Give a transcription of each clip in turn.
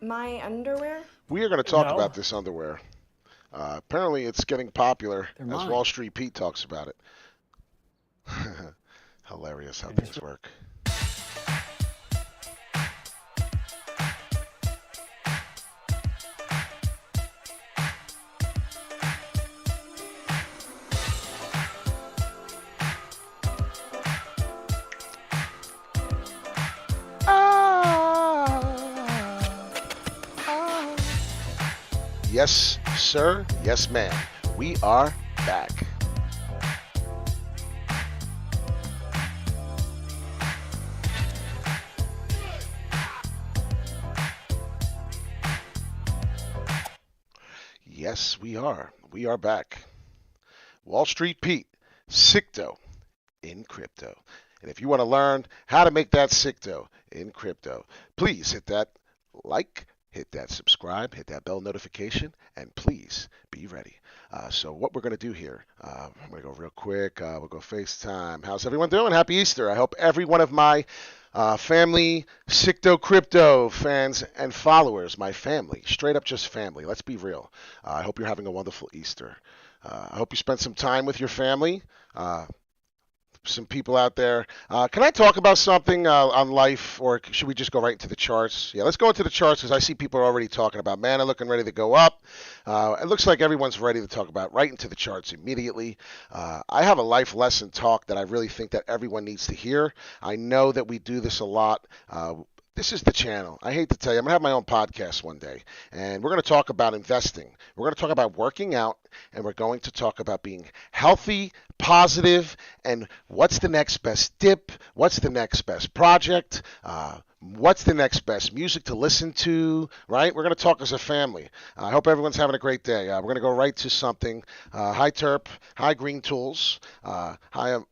My underwear? We are going to talk No, about this underwear. Apparently, it's getting popular they're as mine. Wall Street Pete talks about it. Hilarious how They're just things work. Ah, ah. Yes, sir. Yes, ma'am. We are back. Yes, we are. We are back. Wall Street Pete, Sicto in crypto. And if you want to learn how to make that Sicto in crypto, please hit that like, hit that subscribe, hit that bell notification, and please be ready. So what we're going to do here, I'm going to go real quick. We'll go FaceTime. How's everyone doing? Happy Easter. I hope every one of my family, Sicto Crypto fans and followers, my family, straight up just family. Let's be real. I hope you're having a wonderful Easter. I hope you spent some time with your family. Some people out there. Can I talk about something on life, or should we just go right into the charts? Yeah, let's go into the charts because I see people are already talking about mana looking ready to go up. It looks like everyone's ready to talk about right into the charts immediately. I have a life lesson talk that I really think that everyone needs to hear. I know that we do this a lot. This is the channel. I hate to tell you, I'm going to have my own podcast one day, and we're going to talk about investing. We're going to talk about working out, and we're going to talk about being healthy, positive, and what's the next best dip, what's the next best project, what's the next best music to listen to, right? We're going to talk as a family. I hope everyone's having a great day. We're going to go right to something. Hi, Terp. Hi, Green Tools. Hi,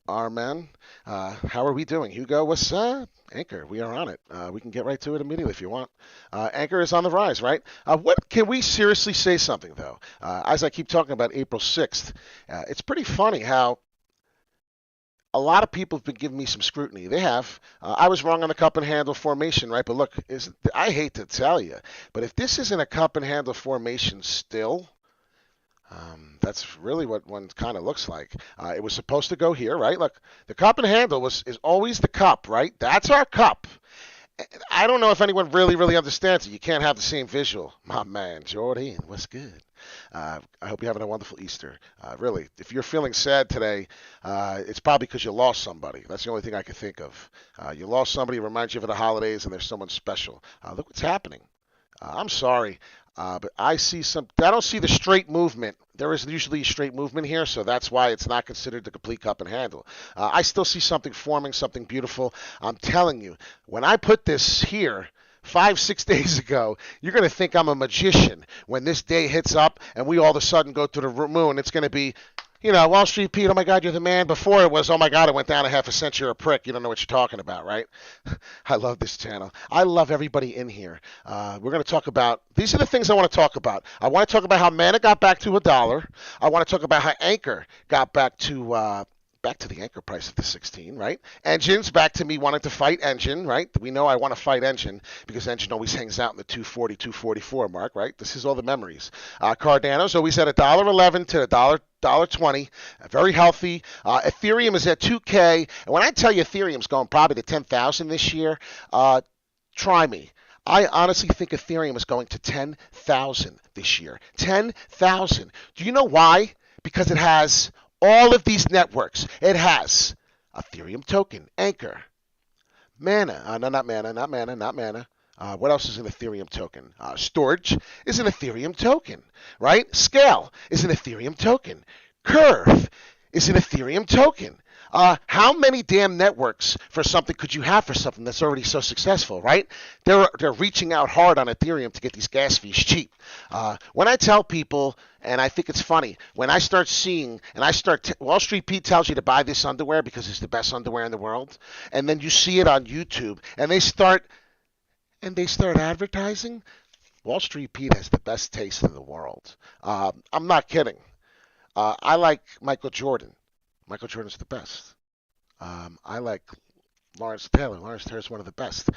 Arman. How are we doing? Hugo, what's up? Anchor, we are on it. We can get right to it immediately if you want. Anchor is on the rise, right? What can we seriously say something though? As I keep talking about April 6th, it's pretty funny how a lot of people have been giving me some scrutiny. They have. I was wrong on the cup and handle formation, right? But look, I hate to tell you, but if this isn't a cup and handle formation still, that's really what one kind of looks like. It was supposed to go here, right? Look, the cup and handle is always the cup, right? That's our cup. I don't know if anyone really understands it. You can't have the same visual. My man, Jordan, what's good? I hope you're having a wonderful Easter. Really, if you're feeling sad today, it's probably because you lost somebody. That's the only thing I can think of. You lost somebody, it reminds you of the holidays, and there's someone special. Look what's happening. I'm sorry, but I see some. I don't see the straight movement. There is usually straight movement here, so that's why it's not considered the complete cup and handle. I still see something forming, something beautiful. I'm telling you, when I put this here 5, 6 days ago, you're going to think I'm a magician. When this day hits up and we all of a sudden go to the moon, it's going to be, Wall Street Pete, oh my God, you're the man. Before it was, oh my God, it went down a half a cent, you're a prick. You don't know what you're talking about, right? I love this channel. I love everybody in here. We're going to talk about, these are the things I want to talk about. I want to talk about how mana got back to $1. I want to talk about how Anchor got back to the anchor price of the 16, right? Engine's back to me wanting to fight Engine, right? We know I want to fight Engine because Engine always hangs out in the 240, 244 mark, right? This is all the memories. Cardano's always at $1.11 to $1. 20, very healthy. Ethereum is at 2K, and when I tell you Ethereum's going probably to 10,000 this year, try me. I honestly think Ethereum is going to 10,000 this year. 10,000. Do you know why? Because it has all of these networks. It has Ethereum token, Anchor, Mana. No, not Mana, not Mana, not Mana. What else is an Ethereum token? Storage is an Ethereum token, right? Scale is an Ethereum token. Curve is an Ethereum token. How many damn networks for something could you have for something that's already so successful, right? They're reaching out hard on Ethereum to get these gas fees cheap. When I tell people, and I think it's funny, when I start seeing, Wall Street Pete tells you to buy this underwear because it's the best underwear in the world, and then you see it on YouTube, and they start advertising. Wall Street Pete has the best taste in the world. I'm not kidding. I like Michael Jordan. Michael Jordan's the best. I like Lawrence Taylor. Lawrence Taylor is one of the best.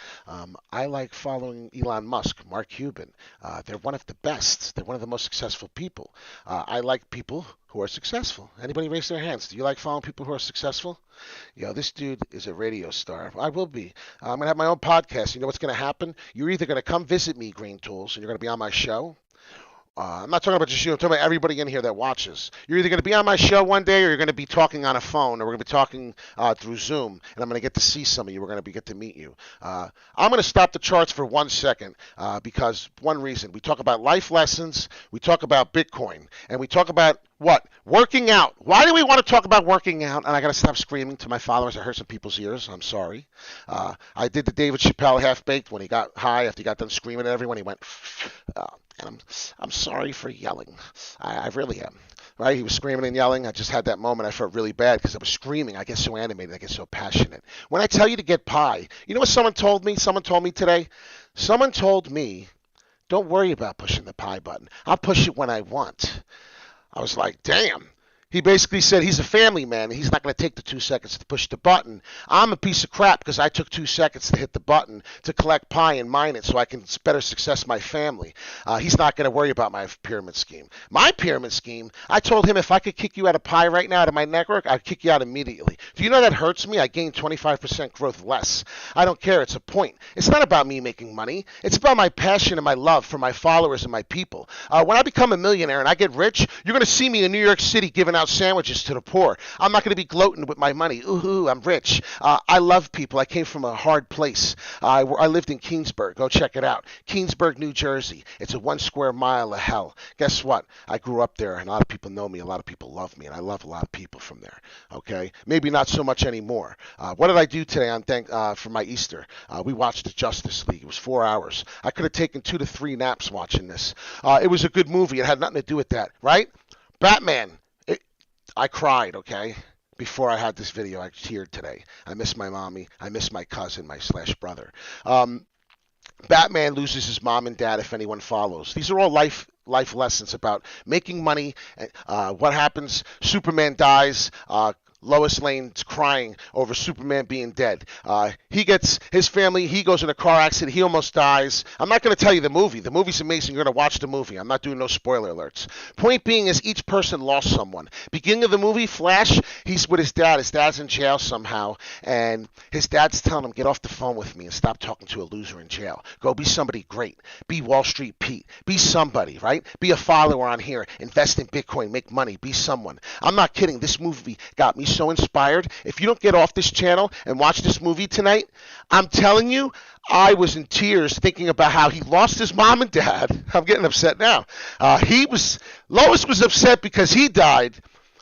I like following Elon Musk, Mark Cuban. They're one of the best. They're one of the most successful people. I like people who are successful. Anybody raise their hands? Do you like following people who are successful? This dude is a radio star. I will be. I'm going to have my own podcast. You know what's going to happen? You're either going to come visit me, Green Tools, and you're going to be on my show. I'm not talking about just you. I'm talking about everybody in here that watches. You're either going to be on my show one day, or you're going to be talking on a phone, or we're going to be talking through Zoom, and I'm going to get to see some of you. We're going to get to meet you. I'm going to stop the charts for 1 second because one reason. We talk about life lessons, we talk about Bitcoin, and we talk about what? Working out. Why do we want to talk about working out? And I got to stop screaming to my followers. I hurt some people's ears. I'm sorry. I did the David Chappelle half-baked when he got high after he got done screaming at everyone. He went, and I'm sorry for yelling. I really am. Right? He was screaming and yelling. I just had that moment. I felt really bad because I was screaming. I get so animated. I get so passionate. When I tell you to get pie, you know what someone told me? Someone told me today? Someone told me, don't worry about pushing the pie button. I'll push it when I want. I was like, damn. He basically said he's a family man. He's not going to take the 2 seconds to push the button. I'm a piece of crap because I took 2 seconds to hit the button to collect pie and mine it so I can better success my family. He's not going to worry about my pyramid scheme. My pyramid scheme, I told him if I could kick you out of pie right now out of my network, I'd kick you out immediately. Do you know that hurts me? I gained 25% growth less. I don't care. It's a point. It's not about me making money. It's about my passion and my love for my followers and my people. When I become a millionaire and I get rich, you're going to see me in New York City giving out sandwiches to the poor. I'm not going to be gloating with my money. Ooh, I'm rich. I love people. I came from a hard place. I lived in Keensburg. Go check it out. Keensburg, New Jersey. It's a 1 square mile of hell. Guess what? I grew up there, and a lot of people know me. A lot of people love me, and I love a lot of people from there. Okay? Maybe not so much anymore. What did I do today for my Easter? We watched the Justice League. It was 4 hours. I could have taken 2 to 3 naps watching this. It was a good movie. It had nothing to do with that, right? Batman. I cried, okay? Before I had this video, I teared today. I miss my mommy. I miss my cousin, my /brother. Batman loses his mom and dad if anyone follows. These are all life lessons about making money. What happens? Superman dies. Lois Lane's crying over Superman being dead. He gets his family. He goes in a car accident. He almost dies. I'm not going to tell you the movie. The movie's amazing. You're going to watch the movie. I'm not doing no spoiler alerts. Point being is each person lost someone. Beginning of the movie, Flash, he's with his dad. His dad's in jail somehow, and his dad's telling him, get off the phone with me and stop talking to a loser in jail. Go be somebody great. Be Wall Street Pete. Be somebody, right? Be a follower on here. Invest in Bitcoin. Make money. Be someone. I'm not kidding. This movie got me so inspired. If you don't get off this channel and watch this movie tonight, I'm telling you, I was in tears thinking about how he lost his mom and dad. I'm getting upset now. Lois was upset because he died.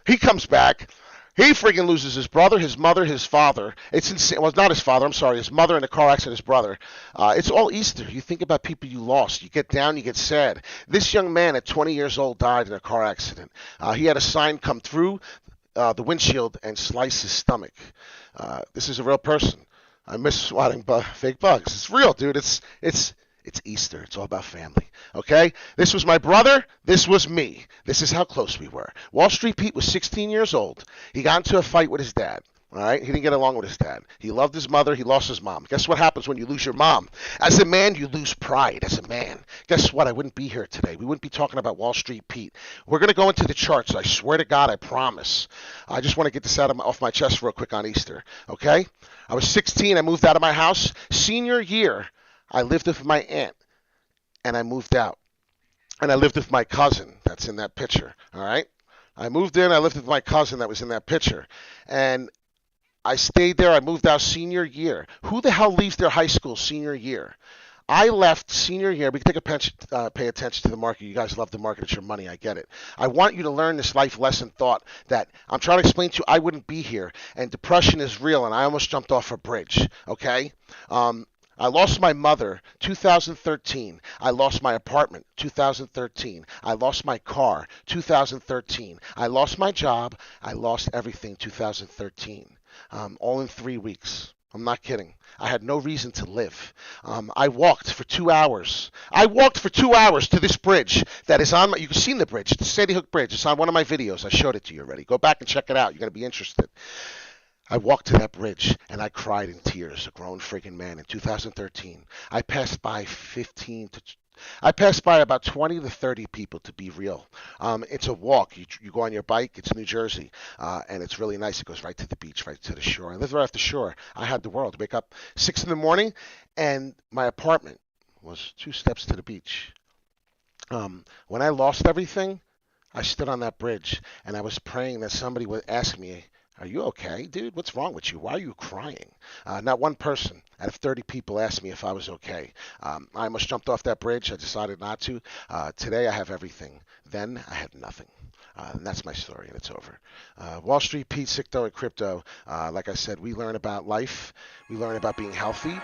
He comes back. He freaking loses his brother, his mother, his father. It's insane. Well, not his father. I'm sorry. His mother in a car accident, his brother. It's all Easter. You think about people you lost. You get down, you get sad. This young man at 20 years old died in a car accident. He had a sign come through the windshield and slice his stomach. This is a real person. I miss swatting fake bugs. It's real, dude. It's Easter. It's all about family. Okay? This was my brother. This was me. This is how close we were. Wall Street Pete was 16 years old. He got into a fight with his dad. All right? He didn't get along with his dad. He loved his mother. He lost his mom. Guess what happens when you lose your mom? As a man, you lose pride as a man. Guess what? I wouldn't be here today. We wouldn't be talking about Wall Street Pete. We're going to go into the charts. I swear to God, I promise. I just want to get this off my chest real quick on Easter. Okay? I was 16. I moved out of my house. Senior year, I lived with my aunt, and I moved out. And I lived with my cousin that's in that picture. All right? I moved in. I lived with my cousin that was in that picture. And I stayed there. I moved out senior year. Who the hell leaves their high school senior year? I left senior year. We can pay attention to the market. You guys love the market. It's your money. I get it. I want you to learn this life lesson thought that I'm trying to explain to you. I wouldn't be here. And depression is real, and I almost jumped off a bridge. Okay? I lost my mother, 2013. I lost my apartment, 2013. I lost my car, 2013. I lost my job. I lost everything, 2013. All in 3 weeks. I'm not kidding. I had no reason to live. I walked for 2 hours. I walked for 2 hours to this bridge that is on you've seen the bridge, the Sandy Hook Bridge. It's on one of my videos. I showed it to you already. Go back and check it out. You're going to be interested. I walked to that bridge and I cried in tears, a grown freaking man in 2013. I passed by 15 to I passed by about 20 to 30 people to be real. It's a walk. You go on your bike. It's New Jersey, and it's really nice. It goes right to the beach, right to the shore. I lived right off the shore. I had the world. Wake up 6 in the morning, and my apartment was 2 steps to the beach. When I lost everything, I stood on that bridge and I was praying that somebody would ask me, "Are you okay, dude? What's wrong with you? Why are you crying?" Not one person out of 30 people asked me if I was okay. I almost jumped off that bridge. I decided not to. Today I have everything. Then I had nothing. And that's my story, and it's over. Wall Street, Pete, Sicto, and crypto. Like I said, we learn about life, we learn about being healthy,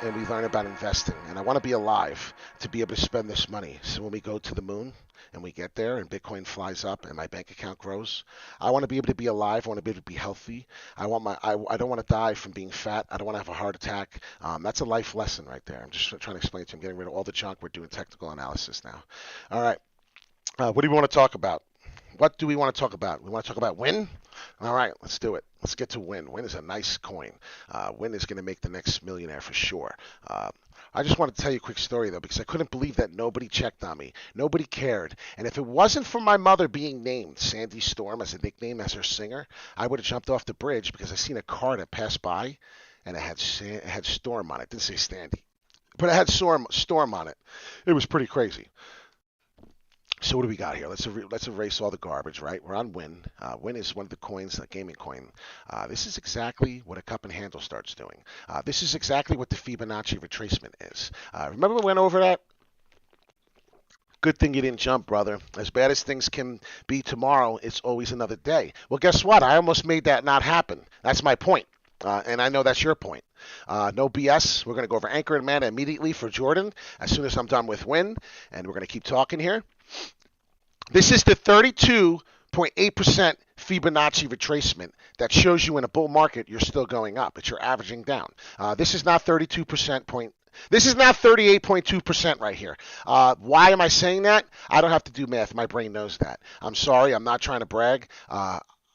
and we learn about investing. And I want to be alive to be able to spend this money. So when we go to the moon and we get there and Bitcoin flies up and my bank account grows, I want to be able to be alive. I want to be able to be healthy. I don't want to die from being fat. I don't want to have a heart attack. That's a life lesson right there. I'm just trying to explain it to you. I'm getting rid of all the junk. We're doing technical analysis now. All right. What do we want to talk about? What do we want to talk about? We want to talk about Win? All right, let's do it. Let's get to Win. Win is a nice coin. Win is going to make the next millionaire for sure. I just want to tell you a quick story, though, because I couldn't believe that nobody checked on me. Nobody cared. And if it wasn't for my mother being named Sandy Storm as a nickname as her singer, I would have jumped off the bridge because I seen a car that passed by and it had Storm on it. It didn't say Sandy, but it had Storm on it. It was pretty crazy. So what do we got here? Let's erase all the garbage, right? We're on Win. Win is one of the coins, a gaming coin. This is exactly what a cup and handle starts doing. This is exactly what the Fibonacci retracement is. Remember we went over that? Good thing you didn't jump, brother. As bad as things can be tomorrow, it's always another day. Well, guess what? I almost made that not happen. That's my point. And I know that's your point. No BS. We're going to go over Anchor and Mana immediately for Jordan as soon as I'm done with Win. And we're going to keep talking here. This is the 32.8% Fibonacci retracement that shows you in a bull market you're still going up. It's your averaging down. This is not 32% point. This is not 38.2% right here. Why am I saying that? I don't have to do math. My brain knows that. I'm sorry. I'm not trying to brag.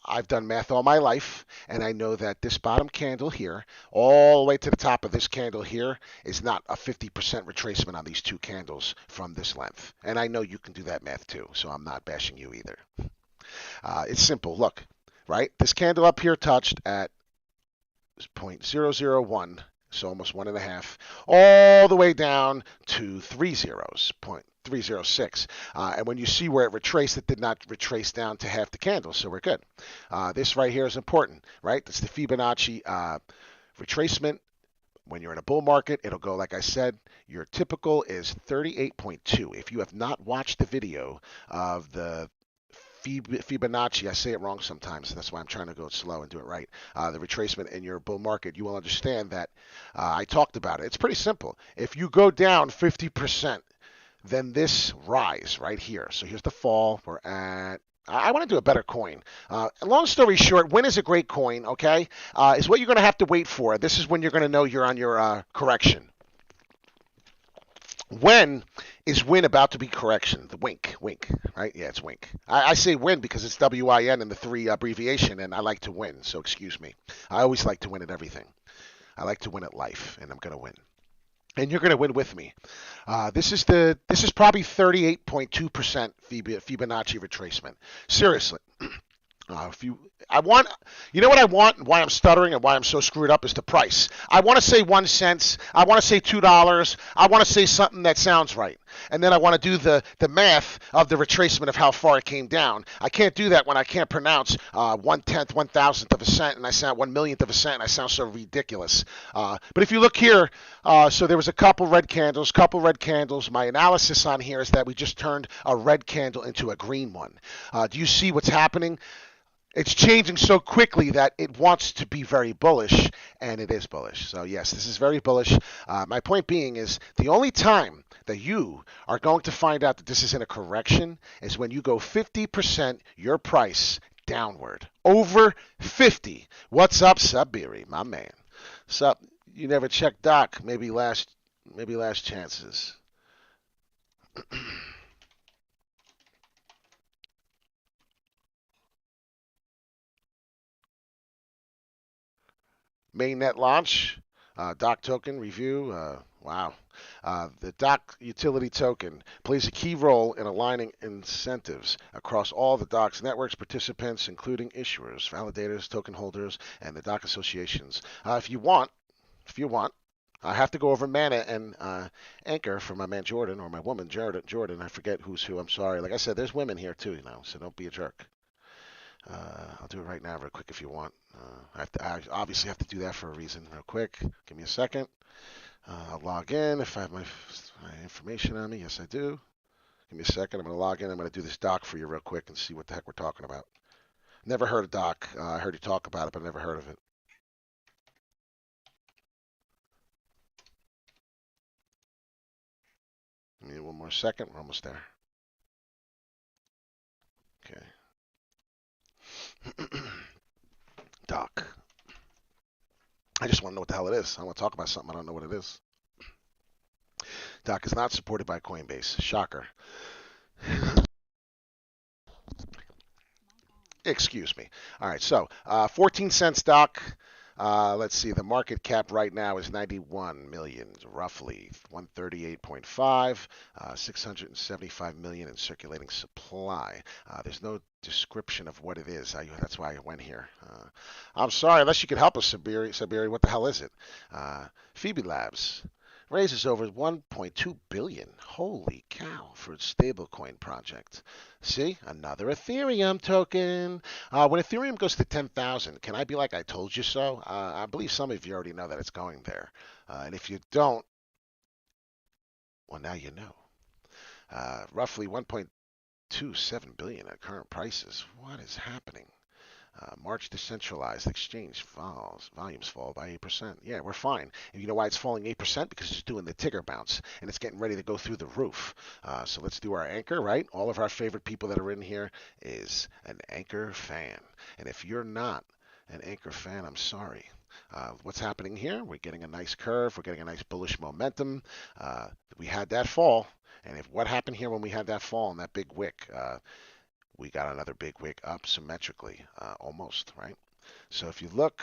I've done math all my life, and I know that this bottom candle here, all the way to the top of this candle here, is not a 50% retracement on these two candles from this length. And I know you can do that math too, so I'm not bashing you either. It's simple. Look, right? This candle up here touched at 0.001, so almost 1.5, all the way down to 3 zeros, 0.306. And when you see where it retraced, it did not retrace down to half the candle, so we're good. This right here is important, right? That's the Fibonacci retracement. When you're in a bull market, it'll go, like I said, your typical is 38.2. If you have not watched the video of the Fibonacci, I say it wrong sometimes, and that's why I'm trying to go slow and do it right. The retracement in your bull market, you will understand that I talked about it. It's pretty simple. If you go down 50%, then this rise right here. So here's the fall. We're at I want to do a better coin. Long story short, Win is a great coin, okay? Is what you're going to have to wait for. This is when you're going to know you're on your correction. When is Win about to be correction? The wink, right? Yeah, it's wink. I say Win because it's WIN in the three abbreviation, and I like to win, so excuse me. I always like to win at everything. I like to win at life, and I'm going to win. And you're going to win with me. This is probably 38.2% Fibonacci retracement. Seriously. You know what I want, and why I'm stuttering and why I'm so screwed up is the price. I want to say 1 cent. I want to say $2. I want to say something that sounds right. And then I want to do the math of the retracement of how far it came down. I can't do that when I can't pronounce 1/10, 1,000th of a cent, and I sound 1 millionth of a cent, and I sound so ridiculous. But if you look here, so there was a couple red candles. My analysis on here is that we just turned a red candle into a green one. Do you see what's happening? It's changing so quickly that it wants to be very bullish, and it is bullish. So yes, this is very bullish. My point being is the only time that you are going to find out that this is in a correction is when you go 50% your price downward. Over 50. What's up, Sabiri, my man? Sup? You never checked Doc. Maybe last chances. Mainnet launch, doc token review. Wow. The doc utility token plays a key role in aligning incentives across all the docs networks participants, including issuers, validators, token holders, and the doc associations. If you want, I have to go over mana and anchor for my man Jordan or my woman Jordan. I forget who's who. I'm sorry. Like I said, there's women here too, so don't be a jerk. I'll do it right now, real quick, if you want. I obviously have to do that for a reason, real quick. Give me a second. I'll log in if I have my information on me. Yes, I do. Give me a second. I'm going to log in. I'm going to do this doc for you real quick and see what the heck we're talking about. Never heard of doc. I heard you talk about it, but I never heard of it. Give me one more second. We're almost there. Okay. Doc. I just want to know what the hell it is. I want to talk about something. I don't know what it is. Doc is not supported by Coinbase. Shocker. Excuse me. All right, so 14 cents Doc. Let's see. The market cap right now is 91 million, roughly 138.5, 675 million in circulating supply. There's no description of what it is. That's why I went here. I'm sorry, unless you could help us, Sabiri. What the hell is it? Phoebe Labs raises over 1.2 billion. Holy cow, for its stablecoin project. See, another Ethereum token. When Ethereum goes to 10,000, can I be like, I told you so? I believe some of you already know that it's going there. And if you don't, well, now you know. Roughly 1.27 billion at current prices. What is happening? March decentralized exchange volumes fall by 8%. Yeah, we're fine. And you know why it's falling 8%? Because it's doing the Tigger bounce and it's getting ready to go through the roof. So let's do our anchor, right? All of our favorite people that are in here is an anchor fan. And if you're not an anchor fan, I'm sorry. What's happening here? We're getting a nice curve. We're getting a nice bullish momentum. We had that fall. And what happened here when we had that fall and that big wick? We got another big wick up symmetrically, almost, right? So if you look,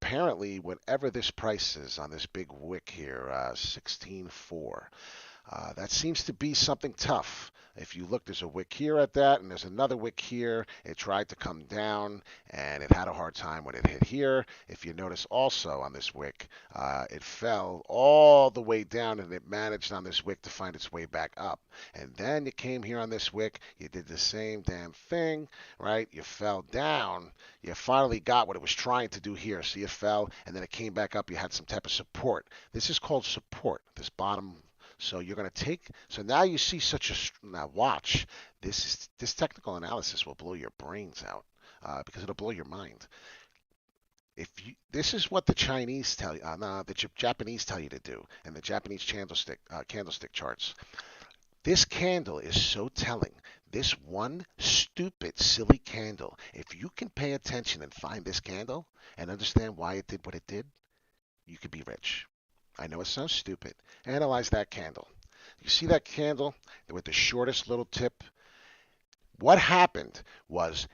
apparently whatever this price is on this big wick here, 16.4, that seems to be something tough. If you look, there's a wick here at that, and there's another wick here. It tried to come down, and it had a hard time when it hit here. If you notice also on this wick, it fell all the way down, and it managed on this wick to find its way back up. And then you came here on this wick, you did the same damn thing, right? You fell down. You finally got what it was trying to do here. So you fell, and then it came back up. You had some type of support. This is called support, this bottom. So you're going to take, so now you see now watch, this technical analysis will blow your brains out because it'll blow your mind. This is what the Chinese tell you, the Japanese tell you to do, and the Japanese candlestick charts. This candle is so telling. This one stupid, silly candle, if you can pay attention and find this candle and understand why it did what it did, you could be rich. I know it sounds stupid. Analyze that candle. You see that candle with the shortest little tip? What happened was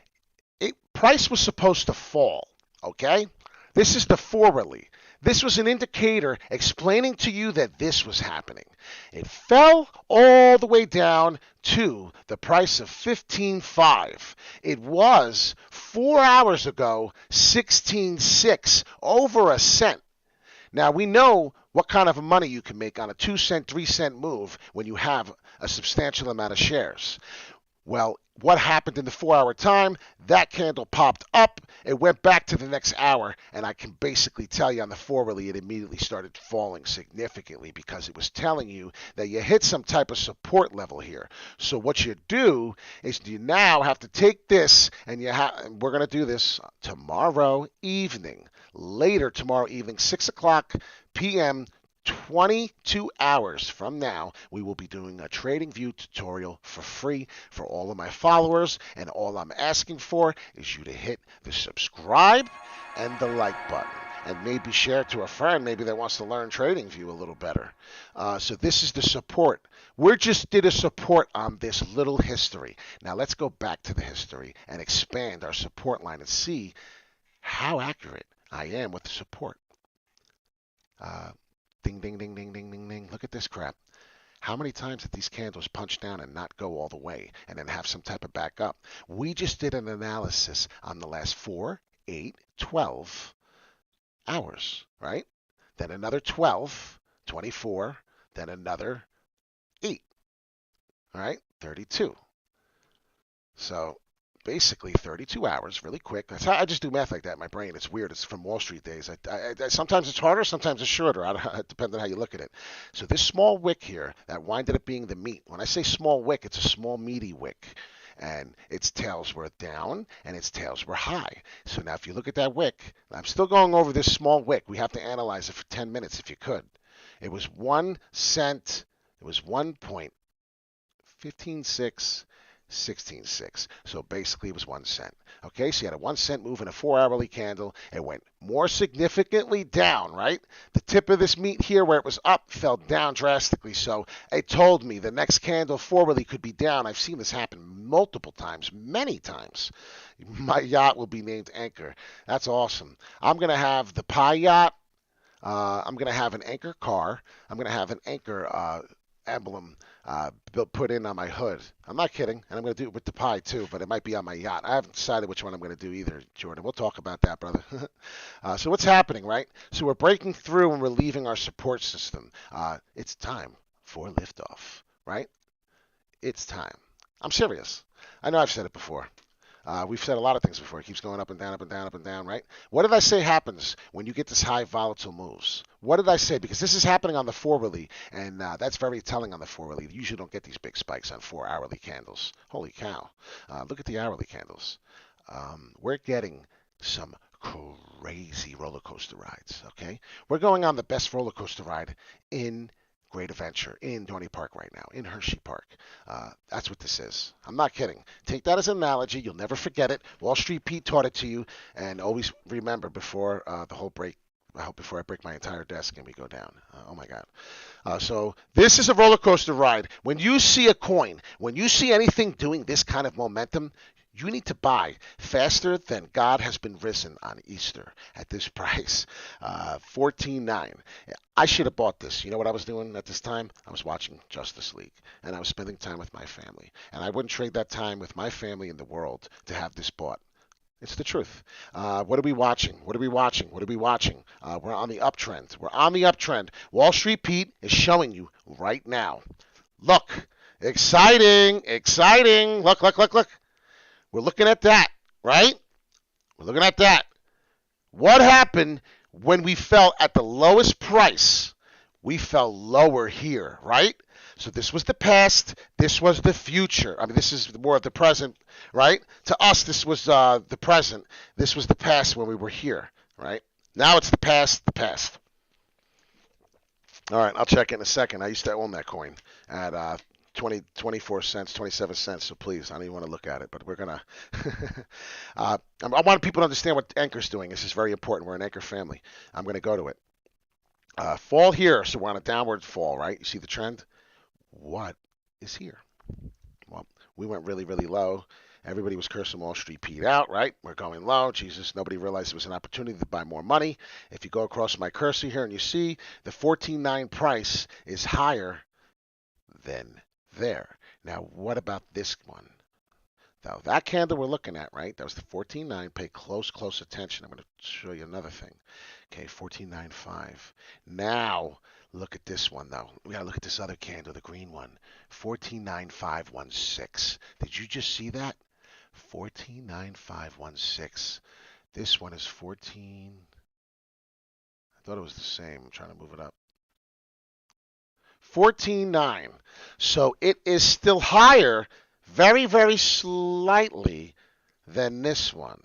price was supposed to fall, okay? This is the forwardly. This was an indicator explaining to you that this was happening. It fell all the way down to the price of 15.5. It was 4 hours ago 16.6, over a cent. Now, we know what kind of money you can make on a 2 cent, 3 cent move when you have a substantial amount of shares. Well, what happened in the 4 hour time? That candle popped up. It went back to the next hour, and I can basically tell you on the forwardly, it immediately started falling significantly because it was telling you that you hit some type of support level here. So what you do is you now have to take this, and we're going to do this tomorrow evening. Later tomorrow evening, 6 o'clock p.m., 22 hours from now, we will be doing a TradingView tutorial for free for all of my followers, and all I'm asking for is you to hit the subscribe and the like button, and maybe share it to a friend maybe that wants to learn TradingView a little better. So this is the support. We just did a support on this little history. Now let's go back to the history and expand our support line and see how accurate I am with the support. Ding, ding, ding, ding, ding, ding, ding. Look at this crap. How many times did these candles punch down and not go all the way and then have some type of backup? We just did an analysis on the last 4, 8, 12 hours, right? Then another 12, 24, then another 8, all right? 32. So basically 32 hours, really quick. That's how I just do math like that in my brain. It's weird. It's from Wall Street days. Sometimes it's harder, sometimes it's shorter. It depends on how you look at it. So this small wick here that winded up being the meat. When I say small wick, it's a small meaty wick. And its tails were down and its tails were high. So now if you look at that wick, I'm still going over this small wick. We have to analyze it for 10 minutes if you could. It was 1 cent. It was 1.156 16.6. So basically it was 1 cent. Okay, so you had a 1 cent move in a 4-hourly candle. It went more significantly down, right? The tip of this meat here where it was up fell down drastically. So it told me the next candle forwardly could be down. I've seen this happen multiple times, many times. My yacht will be named Anchor. That's awesome. I'm going to have the pie yacht. I'm going to have an Anchor car. I'm going to have an Anchor emblem put in on my hood. I'm not kidding, and I'm going to do it with the pie too, but it might be on my yacht. I haven't decided which one I'm going to do either, Jordan. We'll talk about that, brother. So what's happening, right? So we're breaking through and we're leaving our support system. It's time for liftoff, right? It's time. I'm serious. I know I've said it before. We've said a lot of things before. It keeps going up and down, up and down, up and down, right? What did I say happens when you get this high volatile moves? What did I say? Because this is happening on the 4-hourly, and that's very telling on the 4-hourly. You usually don't get these big spikes on 4-hourly candles. Holy cow. Look at the hourly candles. We're getting some crazy roller coaster rides, okay? We're going on the best roller coaster ride in Great Adventure in Dorney Park right now, in Hershey Park. That's what this is. I'm not kidding. Take that as an analogy. You'll never forget it. Wall Street Pete taught it to you. And always remember before the whole break, I hope before I break my entire desk and we go down. Oh my God. So this is a roller coaster ride. When you see a coin, when you see anything doing this kind of momentum, you need to buy faster than God has been risen on Easter at this price, 14.9. I should have bought this. You know what I was doing at this time? I was watching Justice League, and I was spending time with my family. And I wouldn't trade that time with my family in the world to have this bought. It's the truth. What are we watching? What are we watching? What are we watching? We're on the uptrend. We're on the uptrend. Wall Street Pete is showing you right now. Look. Exciting. Exciting. Look, look, look, look. We're looking at that, right? We're looking at that. What happened when we fell at the lowest price? We fell lower here, right? So this was the past. This was the future. I mean, this is more of the present, right? To us, this was the present. This was the past when we were here, right? Now it's the past, the past. All right, I'll check in a second. I used to own that coin at 24 cents, 27 cents. So please, I don't even want to look at it, but we're going to. I want people to understand what Anchor's doing. This is very important. We're an Anchor family. I'm going to go to it. Fall here. So we're on a downward fall, right? You see the trend? What is here? Well, we went really, really low. Everybody was cursing Wall Street Pete out, right? We're going low. Jesus, nobody realized it was an opportunity to buy more money. If you go across my cursor here and you see the 14.9 price is higher than there. Now, what about this one? Now, that candle we're looking at, right? That was the 14.9. Pay close attention. I'm going to show you another thing. Okay, 14.95. Now, look at this one, though. We got to look at this other candle, the green one. 14.9516. Did you just see that? 14.9516. This one is 14. I thought it was the same. I'm trying to move it up. 14.9. So it is still higher, very, very slightly, than this one.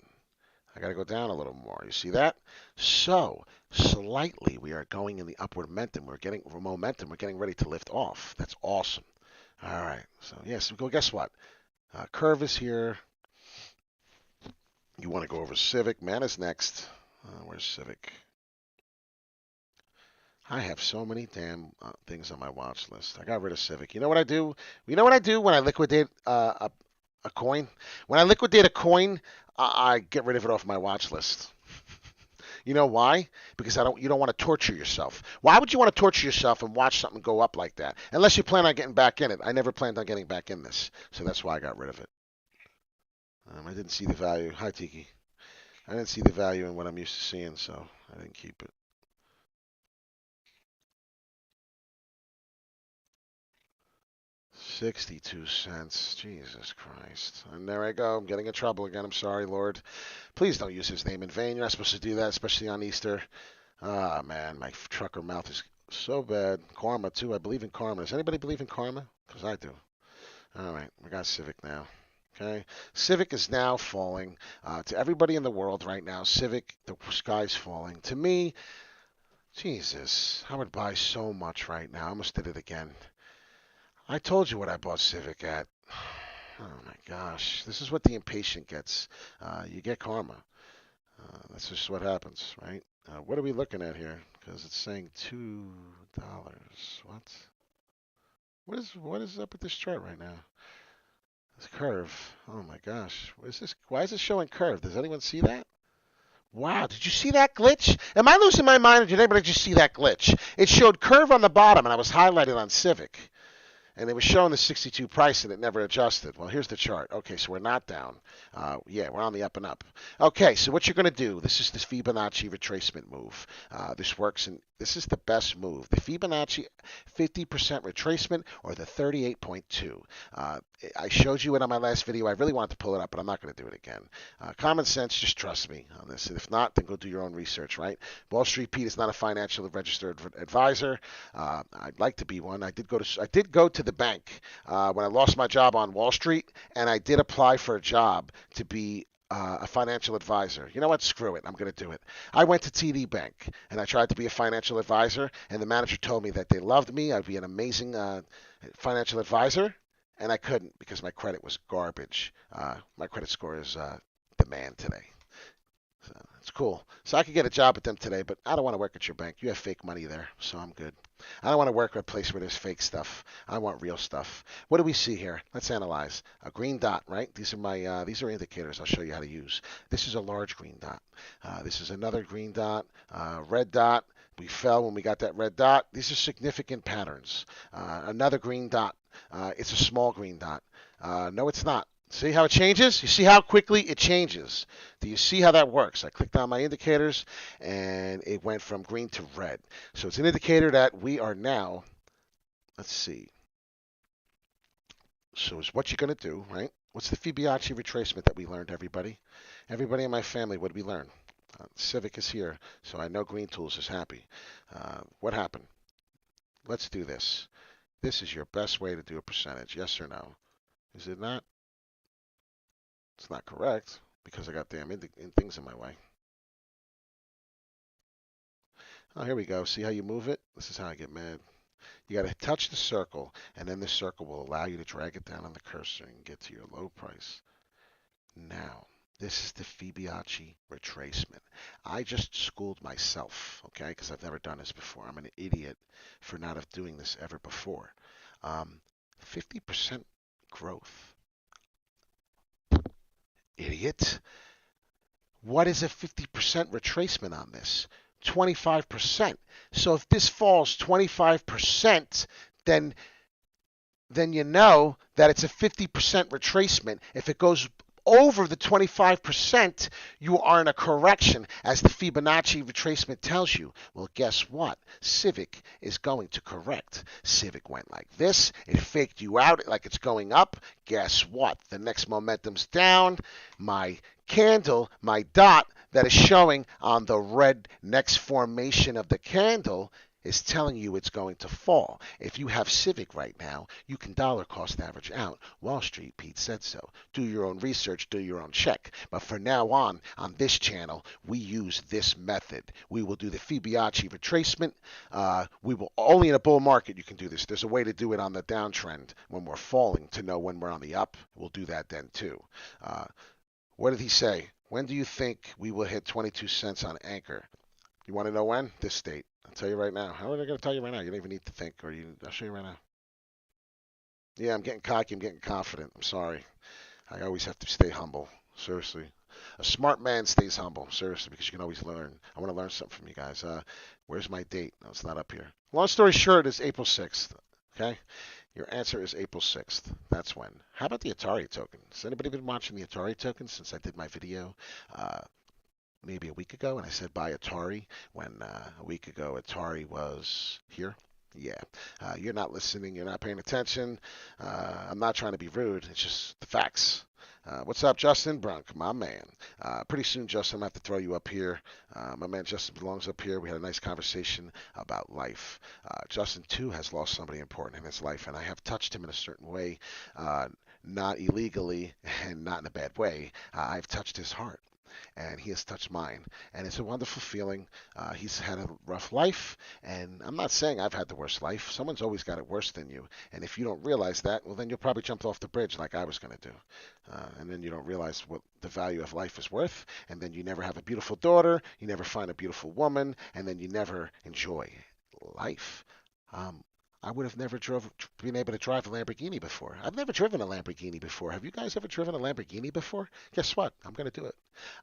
I got to go down a little more. You see that? So slightly, we are going in the upward momentum. We're getting momentum. We're getting ready to lift off. That's awesome. All right. So yes, go. Guess what? Curve is here. You want to go over Civic. Man is next. Where's Civic? I have so many damn things on my watch list. I got rid of Civic. You know what I do? You know what I do when I liquidate a coin? When I liquidate a coin, I get rid of it off my watch list. You know why? Because you don't want to torture yourself. Why would you want to torture yourself and watch something go up like that? Unless you plan on getting back in it. I never planned on getting back in this, so that's why I got rid of it. I didn't see the value. Hi, Tiki. I didn't see the value in what I'm used to seeing, so I didn't keep it. 62 cents. Jesus Christ. And there I go. I'm getting in trouble again. I'm sorry, Lord. Please don't use his name in vain. You're not supposed to do that, especially on Easter. Ah, man, my trucker mouth is so bad. Karma, too. I believe in karma. Does anybody believe in karma? Because I do. All right, we got Civic now. Okay, Civic is now falling. To everybody in the world right now, Civic, the sky's falling. To me, Jesus, I would buy so much right now. I almost did it again. I told you what I bought Civic at. Oh my gosh, this is what the impatient gets. You get karma. That's just what happens, right? What are we looking at here? Because it's saying $2. What? What is up with this chart right now? This curve. Oh my gosh. What is this? Why is it showing curve? Does anyone see that? Wow, did you see that glitch? Am I losing my mind or did anybody just see that glitch? It showed curve on the bottom and I was highlighted on Civic. And it was showing the 62 price and it never adjusted. Well, here's the chart. Okay, so we're not down. Yeah, we're on the up and up. Okay, so what you're going to do, this is this Fibonacci retracement move. This works, and this is the best move. The Fibonacci 50% retracement or the 38.2. I showed you it on my last video. I really wanted to pull it up, but I'm not going to do it again. Common sense, just trust me on this. If not, then go do your own research, right? Wall Street Pete is not a financial registered advisor. I'd like to be one. I did go to the bank when I lost my job on Wall Street, and I did apply for a job to be a financial advisor. You know what? Screw it. I'm going to do it. I went to TD Bank and I tried to be a financial advisor, and the manager told me that they loved me. I'd be an amazing financial advisor, and I couldn't because my credit was garbage. My credit score is the man today. So it's cool. So I could get a job with them today, but I don't want to work at your bank. You have fake money there, so I'm good. I don't want to work at a place where there's fake stuff. I want real stuff. What do we see here? Let's analyze. A green dot, right? These are indicators I'll show you how to use. This is a large green dot. This is another green dot. Red dot. We fell when we got that red dot. These are significant patterns. Another green dot. It's a small green dot. No, it's not. See how it changes? You see how quickly it changes. Do you see how that works? I clicked on my indicators and it went from green to red. So it's an indicator that we are now, let's see. So it's what you're going to do, right? What's the Fibonacci retracement that we learned, everybody? Everybody in my family, what did we learn? Civic is here, so I know Green Tools is happy. What happened? Let's do this. This is your best way to do a percentage, yes or no? Is it not? It's not correct because I got damn things in my way. Oh, here we go. See how you move it? This is how I get mad. You got to touch the circle, and then the circle will allow you to drag it down on the cursor and get to your low price. Now, this is the Fibonacci retracement. I just schooled myself, okay, because I've never done this before. I'm an idiot for not doing this ever before. 50% growth. Idiot. What is a 50% retracement on this? 25%. So if this falls 25%, then you know that it's a 50% retracement. If it goes over the 25%, you are in a correction, as the Fibonacci retracement tells you. Well, guess what? Civic is going to correct. Civic went like this. It faked you out like it's going up. Guess what? The next momentum's down. My candle, my dot that is showing on the red next formation of the candle is telling you it's going to fall. If you have Civic right now, you can dollar cost average out. Wall Street Pete said so. Do your own research, do your own check. But for now on this channel, we use this method. We will do the Fibonacci retracement. We will only in a bull market you can do this. There's a way to do it on the downtrend when we're falling to know when we're on the up. We'll do that then too. What did he say? When do you think we will hit 22 cents on ANKR? You want to know when? This date. I'll tell you right now. How am I going to tell you right now? You don't even need to think, I'll show you right now. Yeah, I'm getting cocky. I'm getting confident. I'm sorry. I always have to stay humble. Seriously. A smart man stays humble. Seriously, because you can always learn. I want to learn something from you guys. Where's my date? No, it's not up here. Long story short, it's April 6th. Okay? Your answer is April 6th. That's when. How about the Atari token? Has anybody been watching the Atari token since I did my video? Maybe a week ago, and I said buy Atari when a week ago Atari was here. Yeah, you're not listening. You're not paying attention. I'm not trying to be rude. It's just the facts. What's up, Justin Brunk, my man? Pretty soon, Justin, I'm going to have to throw you up here. My man Justin belongs up here. We had a nice conversation about life. Justin, too, has lost somebody important in his life, and I have touched him in a certain way, not illegally and not in a bad way. I've touched his heart, and he has touched mine. And it's a wonderful feeling. He's had a rough life, and I'm not saying I've had the worst life. Someone's always got it worse than you. And if you don't realize that, well, then you'll probably jump off the bridge like I was going to do. And then you don't realize what the value of life is worth. And then you never have a beautiful daughter, you never find a beautiful woman, and then you never enjoy life. I would have never been able to drive a Lamborghini before. I've never driven a Lamborghini before. Have you guys ever driven a Lamborghini before? Guess what? I'm going to do it.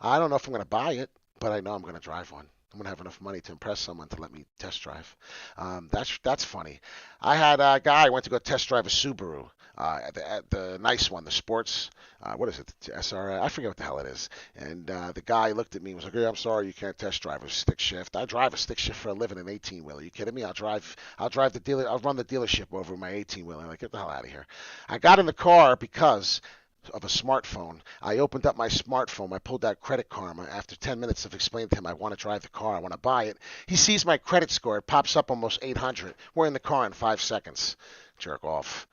I don't know if I'm going to buy it, but I know I'm going to drive one. I'm going to have enough money to impress someone to let me test drive. That's funny. I had a guy went to go test drive a Subaru, at the nice one, the sports. What is it? The SR? I forget what the hell it is. And the guy looked at me and was like, "Hey, I'm sorry, you can't test drive a stick shift. I drive a stick shift for a living, an 18-wheeler. Are you kidding me? I'll drive the dealer. I'll run the dealership over my 18-wheeler. Like, get the hell out of here." I got in the car because of a smartphone. I opened up my smartphone. I pulled out Credit Karma. After 10 minutes of explaining to him, I want to drive the car. I want to buy it. He sees my credit score. It pops up almost 800. We're in the car in 5 seconds. Jerk off.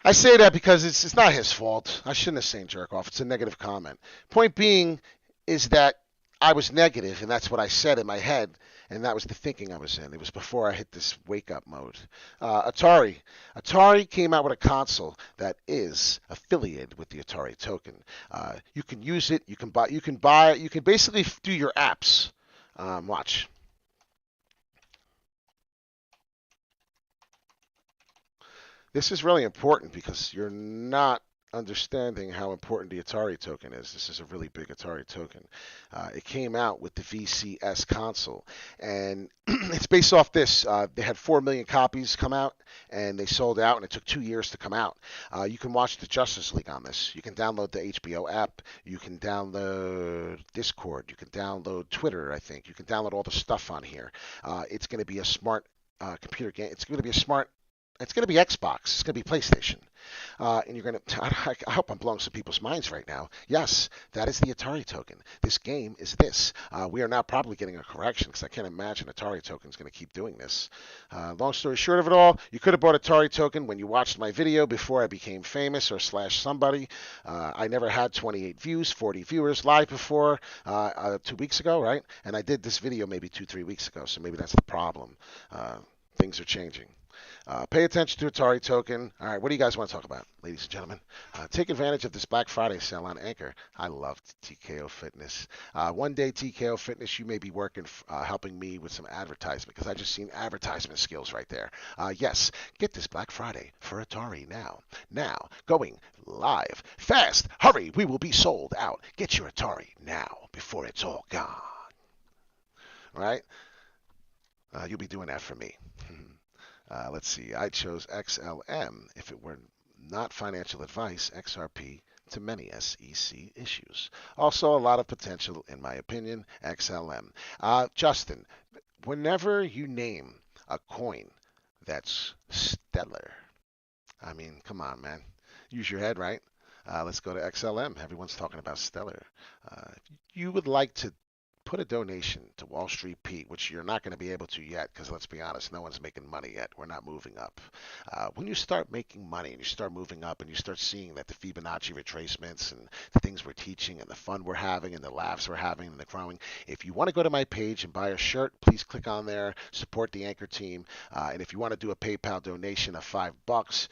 I say that because it's not his fault. I shouldn't have said jerk off. It's a negative comment. Point being is that I was negative, and that's what I said in my head, and that was the thinking I was in. It was before I hit this wake-up mode. Atari. Atari came out with a console that is affiliated with the Atari token. You can use it. You can buy it. You can basically do your apps. Watch. This is really important because you're not understanding how important the Atari token is. This is a really big Atari token. It came out with the VCS console, and it's based off this. They had 4 million copies come out, and they sold out, and it took 2 years to come out. You can watch the Justice League on this. You can download the HBO app. You can download Discord. You can download Twitter, I think. You can download all the stuff on here. It's going to be a smart computer game. It's going to be Xbox. It's going to be PlayStation. And you're going to, I hope I'm blowing some people's minds right now. Yes, that is the Atari token. This game is this. We are now probably getting a correction because I can't imagine Atari token is going to keep doing this. Long story short of it all, you could have bought Atari token when you watched my video before I became famous or slash somebody. I never had 28 views, 40 viewers live before 2 weeks ago, right? And I did this video maybe 2-3 weeks ago, so maybe that's the problem. Things are changing. Pay attention to Atari token. All right, what do you guys want to talk about, ladies and gentlemen? Take advantage of this Black Friday sale on Anchor. I love TKO Fitness. One day, TKO Fitness, you may be working, helping me with some advertisement because I just seen advertisement skills right there. Yes, get this Black Friday for Atari now. Now, going live. Fast, hurry, we will be sold out. Get your Atari now before it's all gone. All right? You'll be doing that for me. Let's see. I chose XLM. If it were not financial advice, XRP to many SEC issues. Also, a lot of potential, in my opinion, XLM. Justin, whenever you name a coin that's stellar, I mean, come on, man. Use your head, right? Let's go to XLM. Everyone's talking about stellar. You would like to put a donation to Wall Street Pete, which you're not going to be able to yet because let's be honest, no one's making money yet. We're not moving up. When you start making money and you start moving up and you start seeing that the Fibonacci retracements and the things we're teaching and the fun we're having and the laughs we're having and the growing, if you want to go to my page and buy a shirt, please click on there, support the Anchor team. And if you want to do a PayPal donation of $5,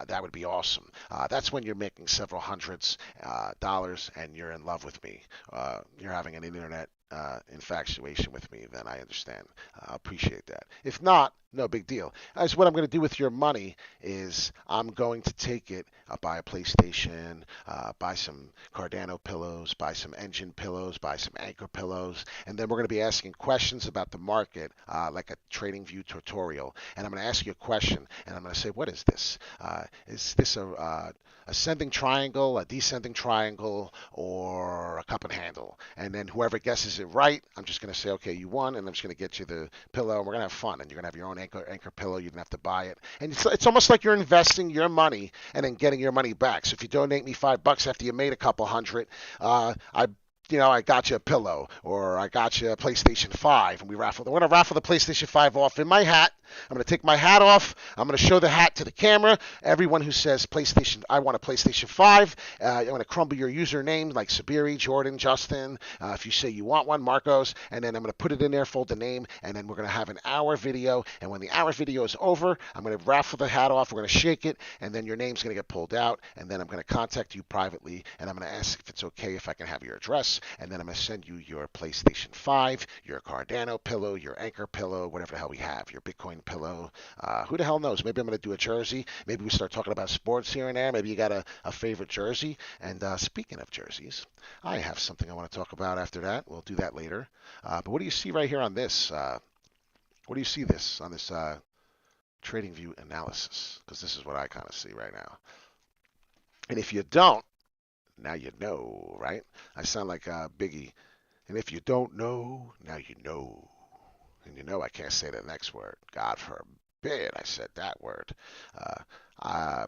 that would be awesome. That's when you're making several hundreds dollars and you're in love with me. You're having an internet infatuation with me, then I understand. I appreciate that. If not, no big deal. As what I'm going to do with your money is I'm going to take it, buy a PlayStation, buy some Cardano pillows, buy some Engine pillows, buy some Anchor pillows, and then we're going to be asking questions about the market, like a trading view tutorial. And I'm going to ask you a question, and I'm going to say, what is this? Is this a ascending triangle, a descending triangle, or a cup and handle? And then whoever guesses it right, I'm just going to say, okay, you won, and I'm just going to get you the pillow, and we're going to have fun, and you're going to have your own anchor pillow. You don't have to buy it, and it's almost like you're investing your money and then getting your money back. So if you donate me $5 after you made a couple hundred, I got you a pillow, or I got you a PlayStation 5, and we raffle. We're going to raffle the PlayStation 5 off in my hat. I'm going to take my hat off. I'm going to show the hat to the camera. Everyone who says PlayStation, I want a PlayStation 5, I'm going to crumble your username like Sabiri, Jordan, Justin. If you say you want one, Marcos, and then I'm going to put it in there, fold the name, and then we're going to have an hour video. And when the hour video is over, I'm going to raffle the hat off. We're going to shake it, and then your name's going to get pulled out, and then I'm going to contact you privately, and I'm going to ask if it's okay if I can have your address, and then I'm going to send you your PlayStation 5, your Cardano pillow, your Anchor pillow, whatever the hell we have, your Bitcoin pillow. Who the hell knows? Maybe I'm going to do a jersey. Maybe we start talking about sports here and there. Maybe you got a favorite jersey. And speaking of jerseys, I have something I want to talk about after that. We'll do that later. But what do you see right here on this? What do you see this on this trading view analysis? Because this is what I kind of see right now. And if you don't, now you know, right? I sound like Biggie. And if you don't know, now you know. And you know I can't say the next word. God forbid I said that word.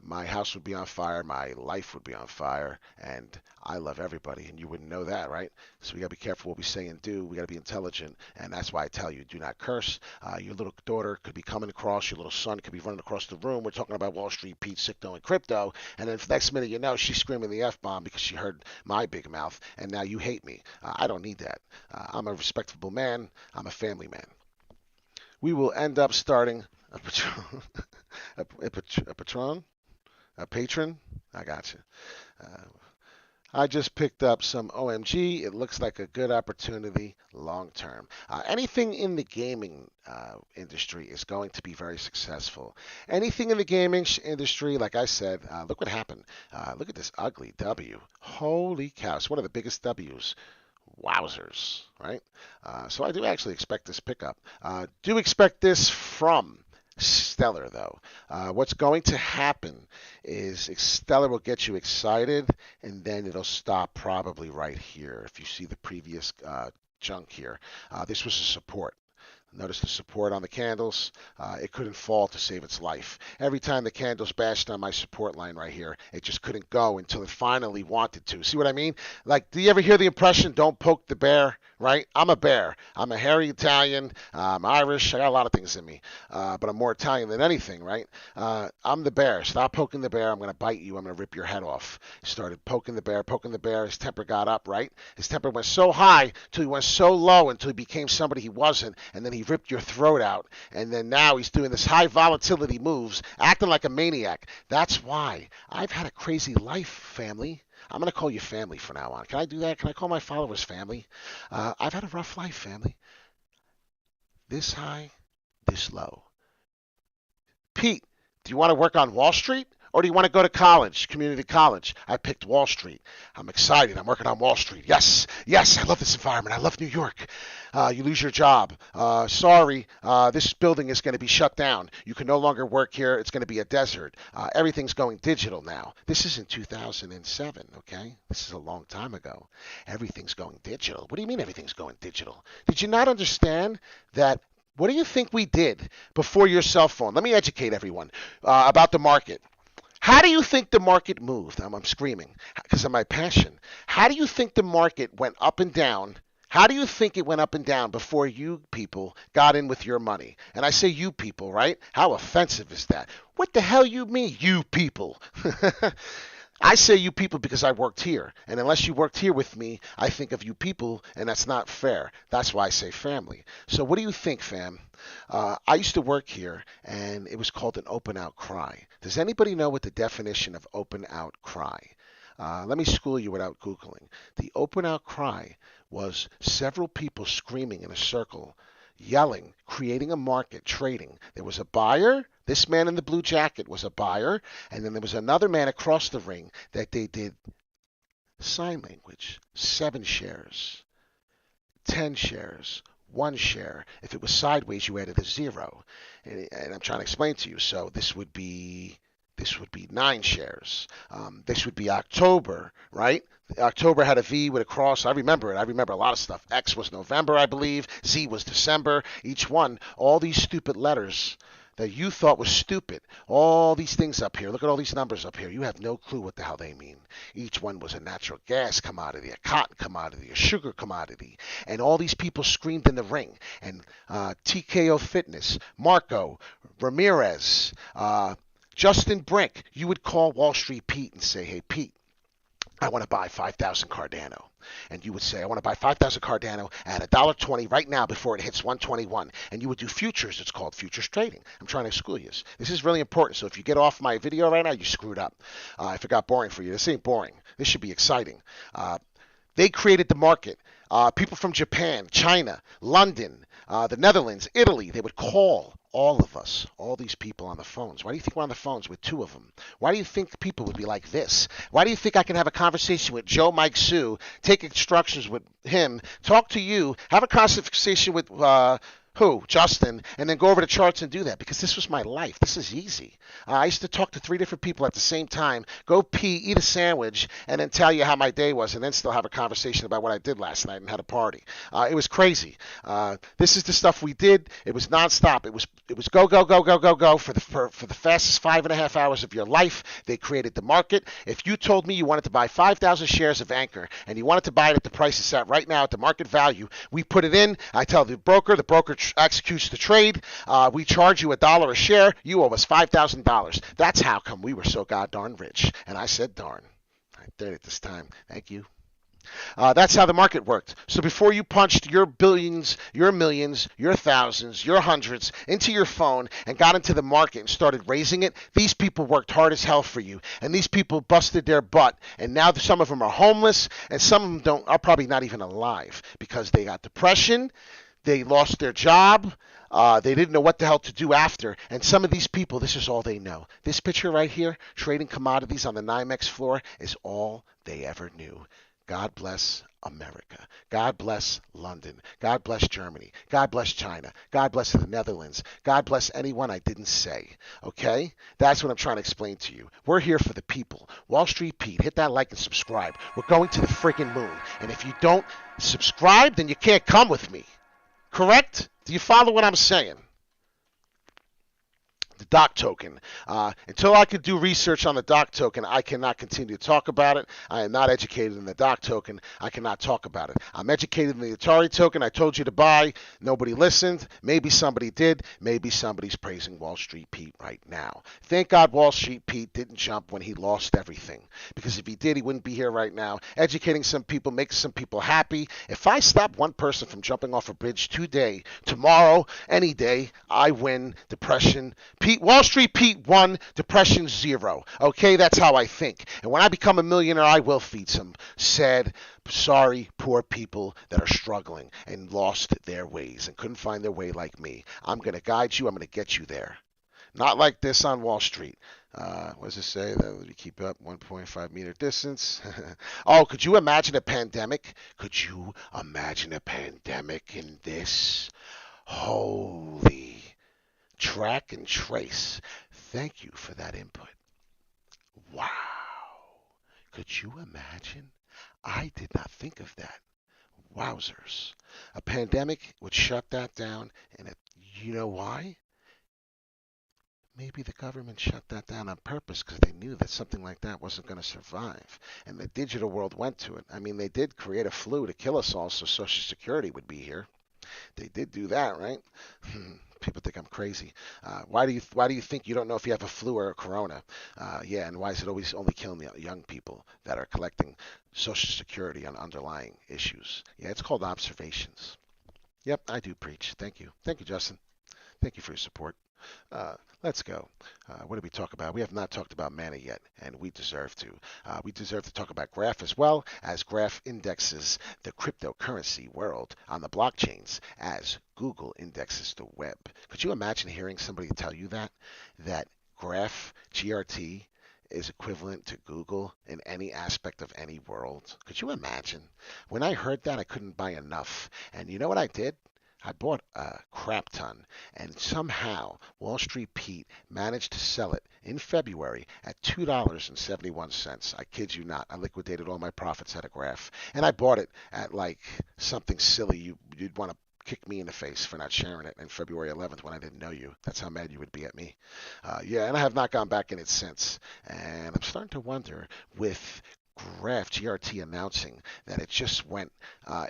My house would be on fire. My life would be on fire. And I love everybody. And you wouldn't know that, right? So we got to be careful what we say and do. We got to be intelligent. And that's why I tell you, do not curse. Your little daughter could be coming across. Your little son could be running across the room. We're talking about Wall Street, Pete, Sicto, and crypto. And then the next minute you know, she's screaming the F-bomb because she heard my big mouth. And now you hate me. I don't need that. I'm a respectable man. I'm a family man. We will end up starting a patron, a patron. I got you. I just picked up some OMG. It looks like a good opportunity long term. Anything in the gaming industry is going to be very successful. Anything in the gaming industry, like I said, look what happened. Look at this ugly W. Holy cow. It's one of the biggest W's. Wowzers, right? So I do actually expect this pickup. Do expect this from Stellar, though. What's going to happen is Stellar will get you excited, and then it'll stop probably right here. If you see the previous junk here, this was a support. Notice the support on the candles. It couldn't fall to save its life. Every time the candles bashed on my support line right here, it just couldn't go until it finally wanted to. See what I mean? Like, do you ever hear the impression, don't poke the bear, right? I'm a bear. I'm a hairy Italian. I'm Irish. I got a lot of things in me. But I'm more Italian than anything, right? I'm the bear. Stop poking the bear. I'm going to bite you. I'm going to rip your head off. He started poking the bear, poking the bear. His temper got up, right? His temper went so high until he went so low until he became somebody he wasn't. And then he ripped your throat out, and then now he's doing this high volatility moves, acting like a maniac. That's why I've had a crazy life, family. I'm going to call you family from now on. Can I do that? Can I call my followers family? I've had a rough life, family. This high, this low. Pete, do you want to work on Wall Street? Or do you want to go to college, community college? I picked Wall Street. I'm excited. I'm working on Wall Street. Yes, yes, I love this environment. I love New York. You lose your job. Sorry, this building is going to be shut down. You can no longer work here. It's going to be a desert. Everything's going digital now. This is in 2007, okay? This is a long time ago. Everything's going digital. What do you mean everything's going digital? Did you not understand that? What do you think we did before your cell phone? Let me educate everyone about the market. How do you think the market moved? I'm screaming because of my passion. How do you think the market went up and down? How do you think it went up and down before you people got in with your money? And I say you people, right? How offensive is that? What the hell you mean, you people? I say you people because I worked here. And unless you worked here with me, I think of you people, and that's not fair. That's why I say family. So what do you think, fam? I used to work here, and it was called an open out cry. Does anybody know what the definition of open out cry? Let me school you without Googling. The open outcry was several people screaming in a circle, yelling, creating a market, trading. There was a buyer. This man in the blue jacket was a buyer. And then there was another man across the ring that they did sign language. 7 shares, 10 shares, 1 share. If it was sideways, you added a 0. And I'm trying to explain to you. So this would be 9 shares. This would be October, right? October had a V with a cross. I remember it. I remember a lot of stuff. X was November, I believe. Z was December. Each one, all these stupid letters that you thought was stupid. All these things up here. Look at all these numbers up here. You have no clue what the hell they mean. Each one was a natural gas commodity, a cotton commodity, a sugar commodity. And all these people screamed in the ring. And TKO Fitness, Marco, Ramirez, Justin Brink, you would call Wall Street Pete and say, hey, Pete, I want to buy 5,000 Cardano. And you would say, I want to buy 5,000 Cardano at $1.20 right now before it hits 121. And you would do futures. It's called futures trading. I'm trying to school you. This is really important. So if you get off my video right now, you screwed up. If it got boring for you, this ain't boring. This should be exciting. They created the market. People from Japan, China, London, the Netherlands, Italy, they would call all of us, all these people on the phones. Why do you think we're on the phones with 2 of them? Why do you think people would be like this? Why do you think I can have a conversation with Joe Mike Sue, take instructions with him, talk to you, have a conversation with who? Justin, and then go over the charts and do that because this was my life. This is easy. I used to talk to 3 different people at the same time, go pee, eat a sandwich, and then tell you how my day was, and then still have a conversation about what I did last night and had a party. It was crazy. This is the stuff we did. It was nonstop. It was go go go go go go for the fastest 5.5 hours of your life. They created the market. If you told me you wanted to buy 5,000 shares of Anchor and you wanted to buy it at the price it's at right now at the market value, we put it in. I tell the broker executes the trade. We charge you $1 a share. You owe us $5,000. That's how come we were so goddamn rich. And I said darn. I did it this time. Thank you. That's how the market worked. So before you punched your billions, your millions, your thousands, your hundreds into your phone and got into the market and started raising it, these people worked hard as hell for you. And these people busted their butt. And now some of them are homeless and some of them are probably not even alive because they got depression. They lost their job. They didn't know what the hell to do after. And some of these people, this is all they know. This picture right here, trading commodities on the NYMEX floor, is all they ever knew. God bless America. God bless London. God bless Germany. God bless China. God bless the Netherlands. God bless anyone I didn't say. Okay? That's what I'm trying to explain to you. We're here for the people. Wall Street Pete, hit that like and subscribe. We're going to the freaking moon. And if you don't subscribe, then you can't come with me. Correct? Do you follow what I'm saying? The DOC token. Until I can do research on the DOC token, I cannot continue to talk about it. I am not educated in the DOC token. I cannot talk about it. I'm educated in the Atari token. I told you to buy. Nobody listened. Maybe somebody did. Maybe somebody's praising Wall Street Pete right now. Thank God Wall Street Pete didn't jump when he lost everything. Because if he did, he wouldn't be here right now. Educating some people makes some people happy. If I stop one person from jumping off a bridge today, tomorrow, any day, I win. Depression. Wall Street Pete 1, depression 0. Okay, that's how I think. And when I become a millionaire, I will feed some sad, sorry, poor people that are struggling and lost their ways and couldn't find their way like me. I'm going to guide you. I'm going to get you there. Not like this on Wall Street. What does it say? That we keep up 1.5 meter distance. Oh, could you imagine a pandemic? Could you imagine a pandemic in this? Holy. Track and trace. Thank you for that input. Wow. Could you imagine? I did not think of that. Wowzers. A pandemic would shut that down, and you know why? Maybe the government shut that down on purpose because they knew that something like that wasn't going to survive. And the digital world went to it. I mean, they did create a flu to kill us all so Social Security would be here. They did do that, right? People think I'm crazy. Why do you think you don't know if you have a flu or a corona? Yeah, and why is it always only killing the young people that are collecting Social Security on underlying issues? Yeah, it's called observations. Yep, I do preach. Thank you. Thank you, Justin. Thank you for your support. Let's go. What did we talk about? We have not talked about mana yet, and we deserve to. We deserve to talk about Graph as well, as Graph indexes the cryptocurrency world on the blockchains as Google indexes the web. Could you imagine hearing somebody tell you that? That Graph, GRT, is equivalent to Google in any aspect of any world? Could you imagine? When I heard that, I couldn't buy enough. And you know what I did? I bought a crap ton, and somehow Wall Street Pete managed to sell it in February at $2.71. I kid you not. I liquidated all my profits at a Graph, and I bought it at like something silly. You'd want to kick me in the face for not sharing it in February 11th when I didn't know you. That's how mad you would be at me. Yeah, and I have not gone back in it since. And I'm starting to wonder with Graph GRT announcing that it just went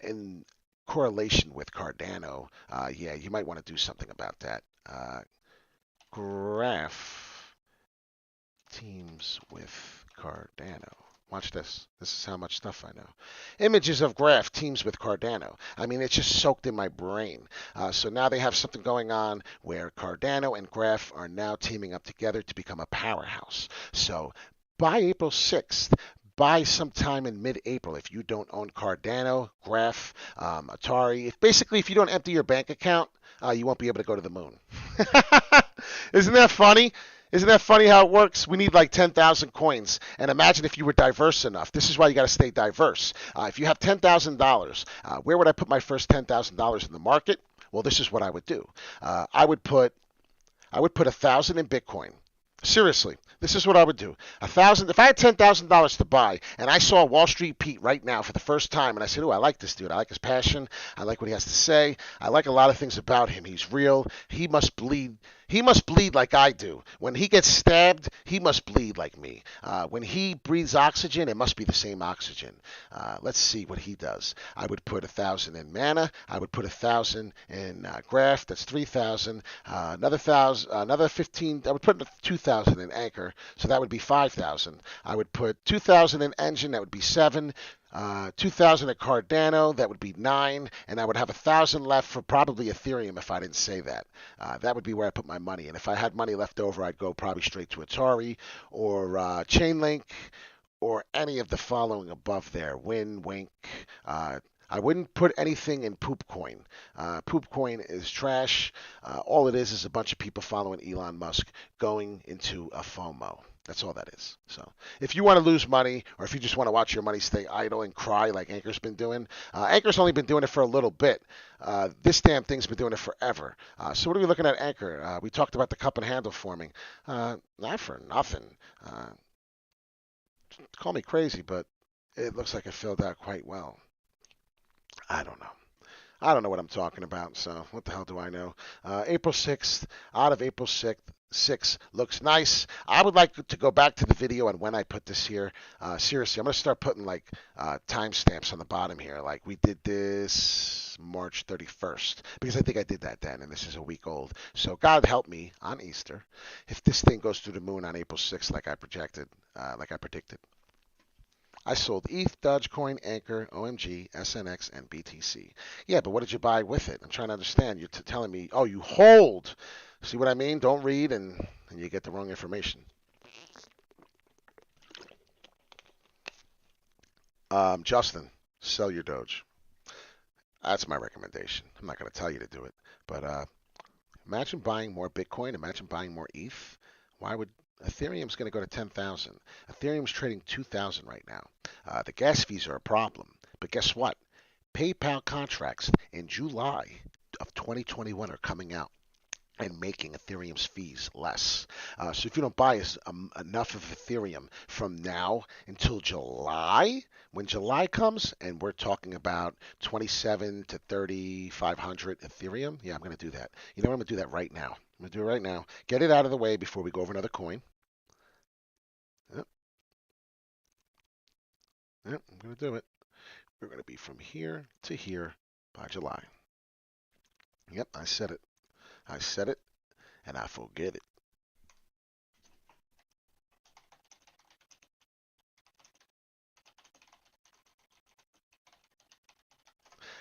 in correlation with Cardano. Yeah, you might want to do something about that. Graph teams with Cardano. Watch this. This is how much stuff I know. Images of Graph teams with Cardano. I mean, it's just soaked in my brain. So now they have something going on where Cardano and Graph are now teaming up together to become a powerhouse. So by April 6th, by sometime in mid-April, if you don't own Cardano, Graph, Atari, basically if you don't empty your bank account, you won't be able to go to the moon. Isn't that funny? Isn't that funny how it works? We need like 10,000 coins. And imagine if you were diverse enough. This is why you got to stay diverse. If you have $10,000, where would I put my first $10,000 in the market? Well, this is what I would do. I would put 1,000 in Bitcoin. Seriously, this is what I would do. 1,000. If I had $10,000 to buy, and I saw Wall Street Pete right now for the first time, and I said, "Oh, I like this dude. I like his passion. I like what he has to say. I like a lot of things about him. He's real. He must bleed. He must bleed like I do. When he gets stabbed, he must bleed like me. When he breathes oxygen, it must be the same oxygen. Let's see what he does. I would put 1,000 in mana. I would put 1,000 in Graph. That's 3,000. Another 1,000. Another 15. I would put 2,000 in Anchor. So that would be 5,000. I would put 2,000 in Engine. That would be 7. 2,000 at Cardano, that would be 9, and I would have 1,000 left for probably Ethereum if I didn't say that. That would be where I put my money, and if I had money left over, I'd go probably straight to Atari or Chainlink or any of the following above there. Wink. I wouldn't put anything in Poopcoin. Poopcoin is trash. All it is a bunch of people following Elon Musk going into a FOMO. That's all that is. So if you want to lose money, or if you just want to watch your money stay idle and cry like Anchor's been doing, Anchor's only been doing it for a little bit. This damn thing's been doing it forever. So what are we looking at Anchor? We talked about the cup and handle forming. Not for nothing. Call me crazy, but it looks like it filled out quite well. I don't know. I don't know what I'm talking about, so what the hell do I know? April 6th, out of April 6th, looks nice. I would like to go back to the video on when I put this here. Seriously, I'm going to start putting like timestamps on the bottom here. Like we did this March 31st, because I think I did that then, and this is a week old. So God help me on Easter if this thing goes through the moon on April 6th like I projected, like I predicted. I sold ETH, Dogecoin, Anchor, OMG, SNX, and BTC. Yeah, but what did you buy with it? I'm trying to understand. You're telling me, oh, you hold. See what I mean? Don't read and you get the wrong information. Justin, sell your Doge. That's my recommendation. I'm not going to tell you to do it. But imagine buying more Bitcoin. Imagine buying more ETH. Why would Ethereum's going to go to 10,000? Ethereum's trading 2,000 right now. The gas fees are a problem. But guess what? PayPal contracts in July of 2021 are coming out and making Ethereum's fees less. So if you don't buy enough of Ethereum from now until July, when July comes and we're talking about 27 to 3,500 Ethereum, yeah, I'm going to do that. You know what? I'm going to do that right now. I'm going to do it right now. Get it out of the way before we go over another coin. Yep, yep, I'm going to do it. We're going to be from here to here by July. Yep, I said it. I said it, and I forget it.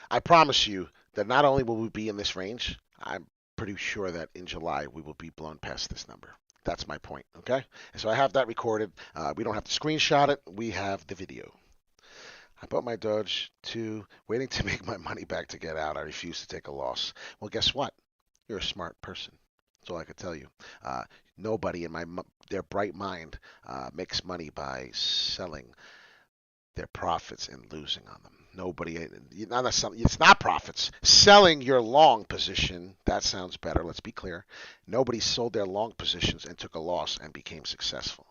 I promise you that not only will we be in this range, pretty sure that in July we will be blown past this number. That's my point, okay? So I have that recorded. We don't have to screenshot it. We have the video. I bought my Doge to waiting to make my money back to get out. I refuse to take a loss. Well, guess what? You're a smart person. That's all I could tell you. Nobody in their bright mind makes money by selling their profits and losing on them. Nobody, it's not profits. Selling your long position, that sounds better. Let's be clear. Nobody sold their long positions and took a loss and became successful.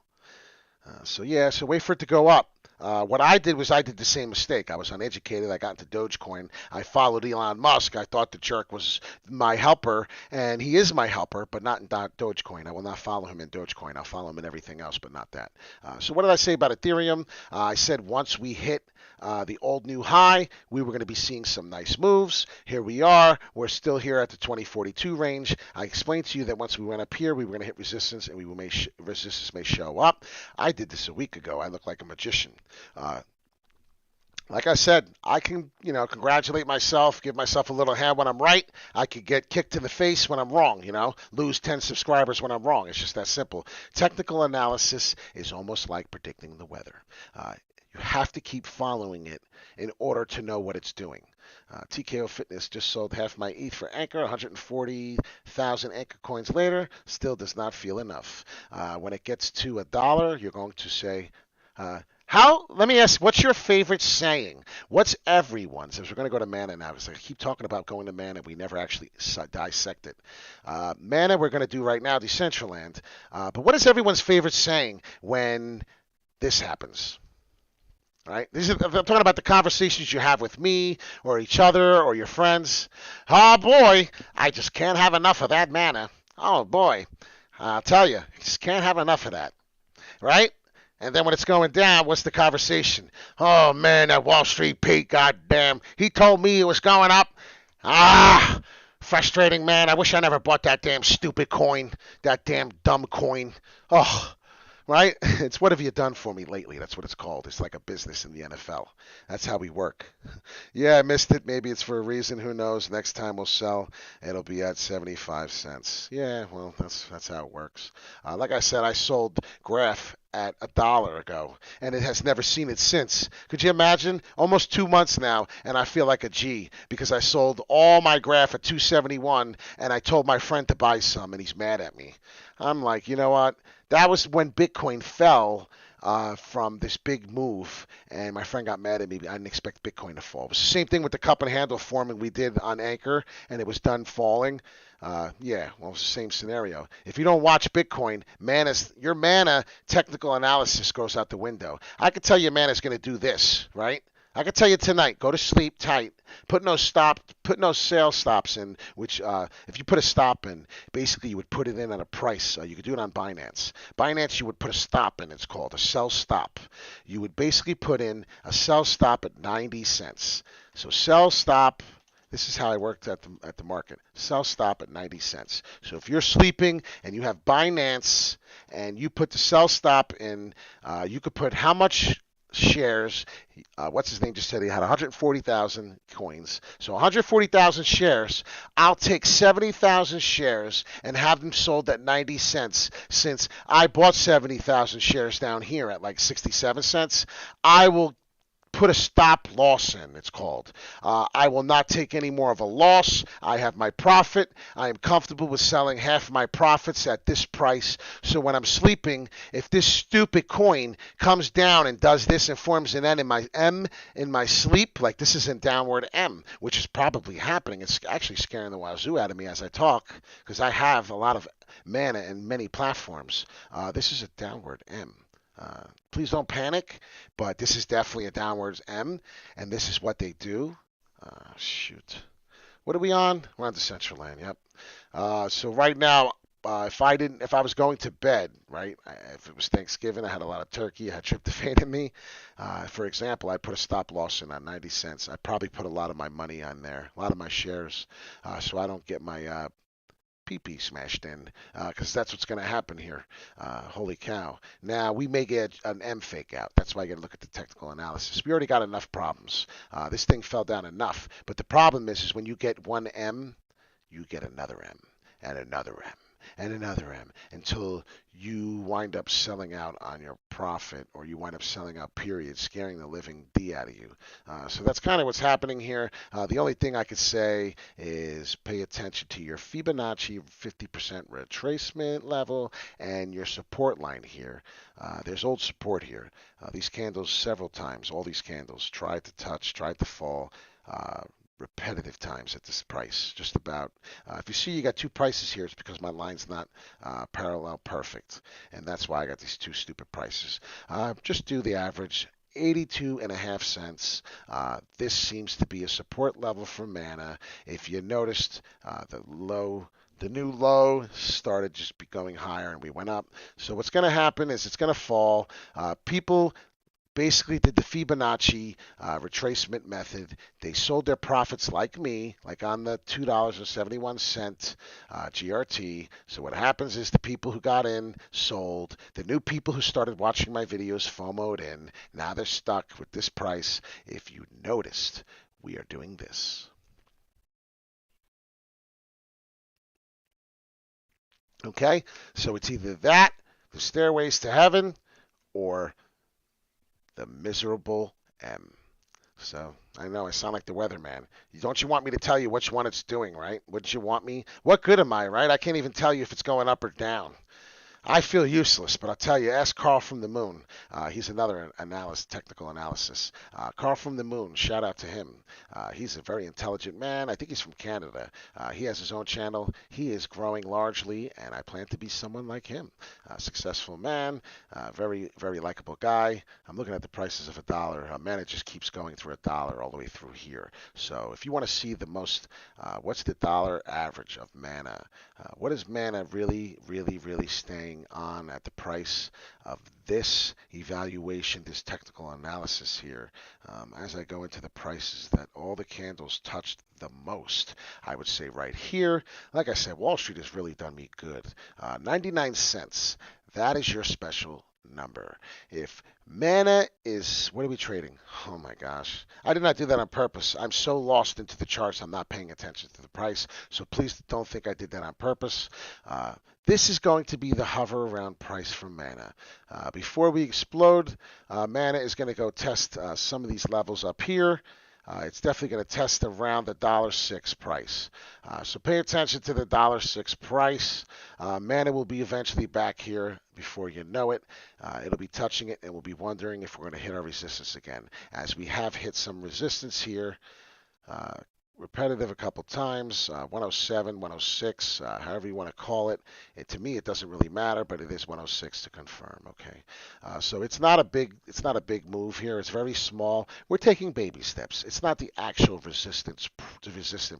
So wait for it to go up. What I did was I did the same mistake. I was uneducated. I got into Dogecoin. I followed Elon Musk. I thought the jerk was my helper, and he is my helper, but not in Dogecoin. I will not follow him in Dogecoin. I'll follow him in everything else, but not that. So what did I say about Ethereum? I said once we hit the old new high, we were going to be seeing some nice moves. Here we are. We're still here at the 2042 range. I explained to you that once we went up here, we were going to hit resistance, and resistance may show up. I did this a week ago. I look like a magician. Like I said, I can, congratulate myself, give myself a little hand when I'm right. I could get kicked in the face when I'm wrong, lose 10 subscribers when I'm wrong. It's just that simple. Technical analysis is almost like predicting the weather. You have to keep following it in order to know what it's doing. TKO Fitness just sold half my ETH for ANKR, 140,000 ANKR coins later, still does not feel enough. When it gets to $1, you're going to say, let me ask, what's your favorite saying? What's everyone's? As we're going to go to Mana now, because I keep talking about going to Mana, we never actually dissect it. Mana, we're going to do right now, Decentraland. But what is everyone's favorite saying when this happens? Right? I'm talking about the conversations you have with me or each other or your friends. Oh, boy, I just can't have enough of that Mana. Oh, boy, I'll tell you, I just can't have enough of that. Right? And then when it's going down, what's the conversation? Oh, man, that Wall Street Pete, goddamn. He told me it was going up. Frustrating, man. I wish I never bought that damn stupid coin, that damn dumb coin. Oh, right? It's what have you done for me lately? That's what it's called. It's like a business in the NFL. That's how we work. Yeah, I missed it. Maybe it's for a reason. Who knows? Next time we'll sell. It'll be at 75 cents. Yeah, well, that's how it works. Like I said, I sold Graph at $1 ago, and it has never seen it since. Could you imagine? Almost 2 months now, and I feel like a G because I sold all my Graph at 271, and I told my friend to buy some, and he's mad at me. I'm like, you know what? That was when Bitcoin fell from this big move, and my friend got mad at me. I didn't expect Bitcoin to fall. It was the same thing with the cup and handle forming we did on ANKR, and it was done falling. Well, it's the same scenario. If you don't watch Bitcoin, your Mana technical analysis goes out the window. I could tell you Mana's going to do this, right? I could tell you tonight, go to sleep tight. Put no sales stops in, which if you put a stop in, basically you would put it in at a price. You could do it on Binance. Binance, you would put a stop in. It's called a sell stop. You would basically put in a sell stop at 90 cents. So sell stop. This is how I worked at the market. Sell stop at 90 cents. So if you're sleeping and you have Binance and you put the sell stop in, you could put how much shares. What's his name just said he had 140,000 coins. So 140,000 shares. I'll take 70,000 shares and have them sold at 90 cents. Since I bought 70,000 shares down here at like 67 cents, I will put a stop loss in, it's called. I will not take any more of a loss. I have my profit. I am comfortable with selling half my profits at this price. So when I'm sleeping, if this stupid coin comes down and does this and forms an N in my M in my sleep, like this is a downward M, which is probably happening. It's actually scaring the wazoo out of me as I talk because I have a lot of Mana in many platforms. This is a downward M. Please don't panic, but this is definitely a downwards M, and this is what they do. Shoot. What are we on? We're on Decentraland, yep. So right now, if I was going to bed, right, if it was Thanksgiving, I had a lot of turkey, I had tryptophan in me. For example, I put a stop loss in on 90 cents. I probably put a lot of my money on there, a lot of my shares, so I don't get my PP smashed in, because that's what's going to happen here. Holy cow. Now, we may get an M fake out. That's why I got to look at the technical analysis. We already got enough problems. This thing fell down enough. But the problem is when you get one M, you get another M. and another M and another M until you wind up selling out on your profit, or you wind up selling out, period, scaring the living D out of you. So that's kind of what's happening here. The only thing I could say is pay attention to your Fibonacci 50% retracement level and your support line here. There's old support here. These candles several times, all these candles tried to touch, tried to fall. Repetitive times at this price, just about. If you see you got two prices here, it's because my line's not parallel perfect, and that's why I got these two stupid prices. Just do the average. 82 and a half cents. This seems to be a support level for mana. If you noticed, the new low started just going higher, and we went up. So what's going to happen is it's going to fall. People basically did the Fibonacci retracement method. They sold their profits like me, like on the $2.71 GRT. So what happens is the people who got in sold. The new people who started watching my videos FOMO'd in. Now they're stuck with this price. If you noticed, we are doing this. Okay, so it's either that, the stairways to heaven, or the miserable M. So I know I sound like the weatherman. Don't you want me to tell you which one it's doing, right? Wouldn't you want me? What good am I, right? I can't even tell you if it's going up or down. I feel useless, but I'll tell you, ask Carl from the Moon. He's another technical analysis. Carl from the Moon, shout out to him. He's a very intelligent man. I think he's from Canada. He has his own channel. He is growing largely, and I plan to be someone like him. Successful man, very, very likable guy. I'm looking at the prices of $1. Man, it just keeps going through $1 all the way through here. So if you want to see the most, what's the dollar average of mana? What is mana really, really, really staying on at the price of this evaluation, this technical analysis here? As I go into the prices that all the candles touched the most, I would say right here, like I said, Wall Street has really done me good. 99 cents, that is your special number. If mana is, what are we trading? Oh my gosh. I did not do that on purpose. I'm so lost into the charts, I'm not paying attention to the price. So please don't think I did that on purpose. This is going to be the hover around price for mana. Before we explode, mana is going to go test some of these levels up here. It's definitely going to test around the $1.06 price. So pay attention to the $1.06 price. Mana will be eventually back here before you know it. It'll be touching it, and we'll be wondering if we're going to hit our resistance again, as we have hit some resistance here. Repetitive a couple times, 107, 106, however you want to call it. To me, it doesn't really matter, but it is 106 to confirm. Okay, so it's not a big move here. It's very small. We're taking baby steps. It's not the actual resistant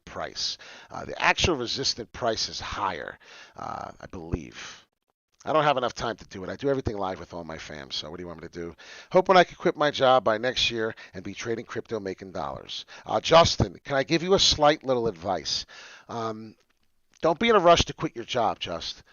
price. The actual resistant price is higher, I believe. I don't have enough time to do it. I do everything live with all my fam, so what do you want me to do? Hoping I can quit my job by next year and be trading crypto making dollars. Justin, can I give you a slight little advice? Don't be in a rush to quit your job,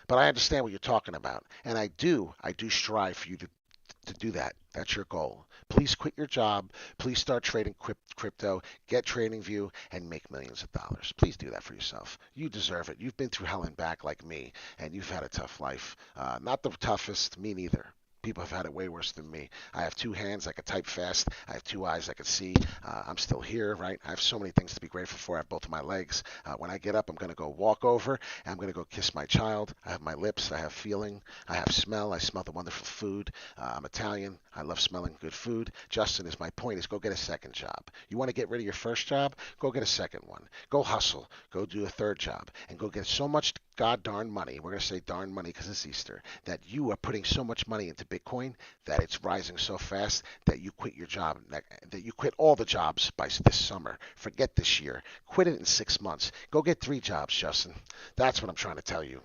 but I understand what you're talking about. And I do strive for you to do that. That's your goal. Please quit your job. Please start trading crypto. Get TradingView and make millions of dollars. Please do that for yourself. You deserve it. You've been through hell and back like me, and you've had a tough life. Not the toughest, me neither. People have had it way worse than me. I have two hands, I can type fast. I have two eyes, I can see. I'm still here, right? I have so many things to be grateful for. I have both of my legs. When I get up, I'm going to go walk over, and I'm going to go kiss my child. I have my lips, I have feeling, I have smell. I smell the wonderful food. I'm Italian. I love smelling good food. Justin, is my point is go get a second job. You want to get rid of your first job? Go get a second one. Go hustle. Go do a third job. And go get so much god darn money. We're going to say darn money because it's Easter. That you are putting so much money into Bitcoin that it's rising so fast that you quit your job, that you quit all the jobs by this summer. Forget this year. Quit it in 6 months. Go get 3 jobs, Justin. That's what I'm trying to tell you.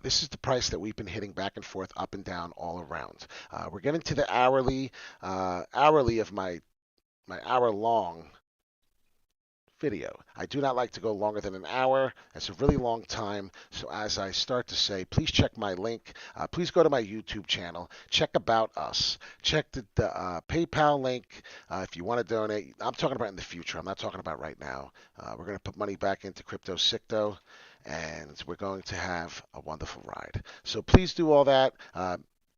This is the price that we've been hitting back and forth, up and down, all around. We're getting to the hourly of my hour-long video. I do not like to go longer than an hour. That's a really long time. So as I start to say, please check my link. Please go to my YouTube channel. Check About Us. Check the PayPal link if you want to donate. I'm talking about in the future. I'm not talking about right now. We're going to put money back into Crypto Sicto. and we're going to have a wonderful ride. So please do all that.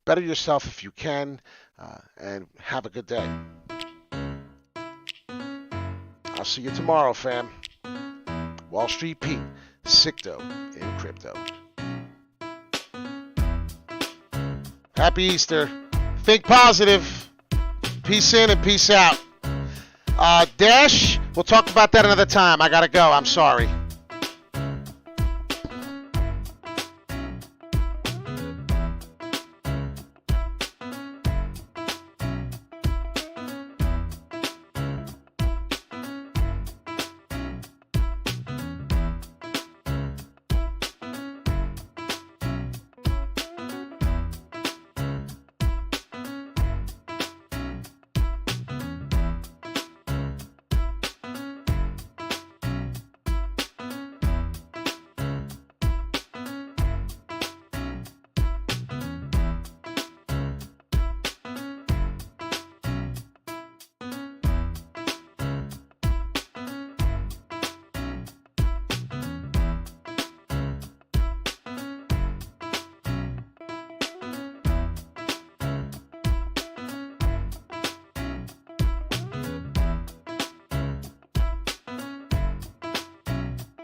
Better yourself if you can, and have a good day. I'll see you tomorrow, fam. Wall Street Pete, Sicto in crypto. Happy Easter. Think positive. Peace in and peace out. Dash, we'll talk about that another time. I gotta go. I'm sorry.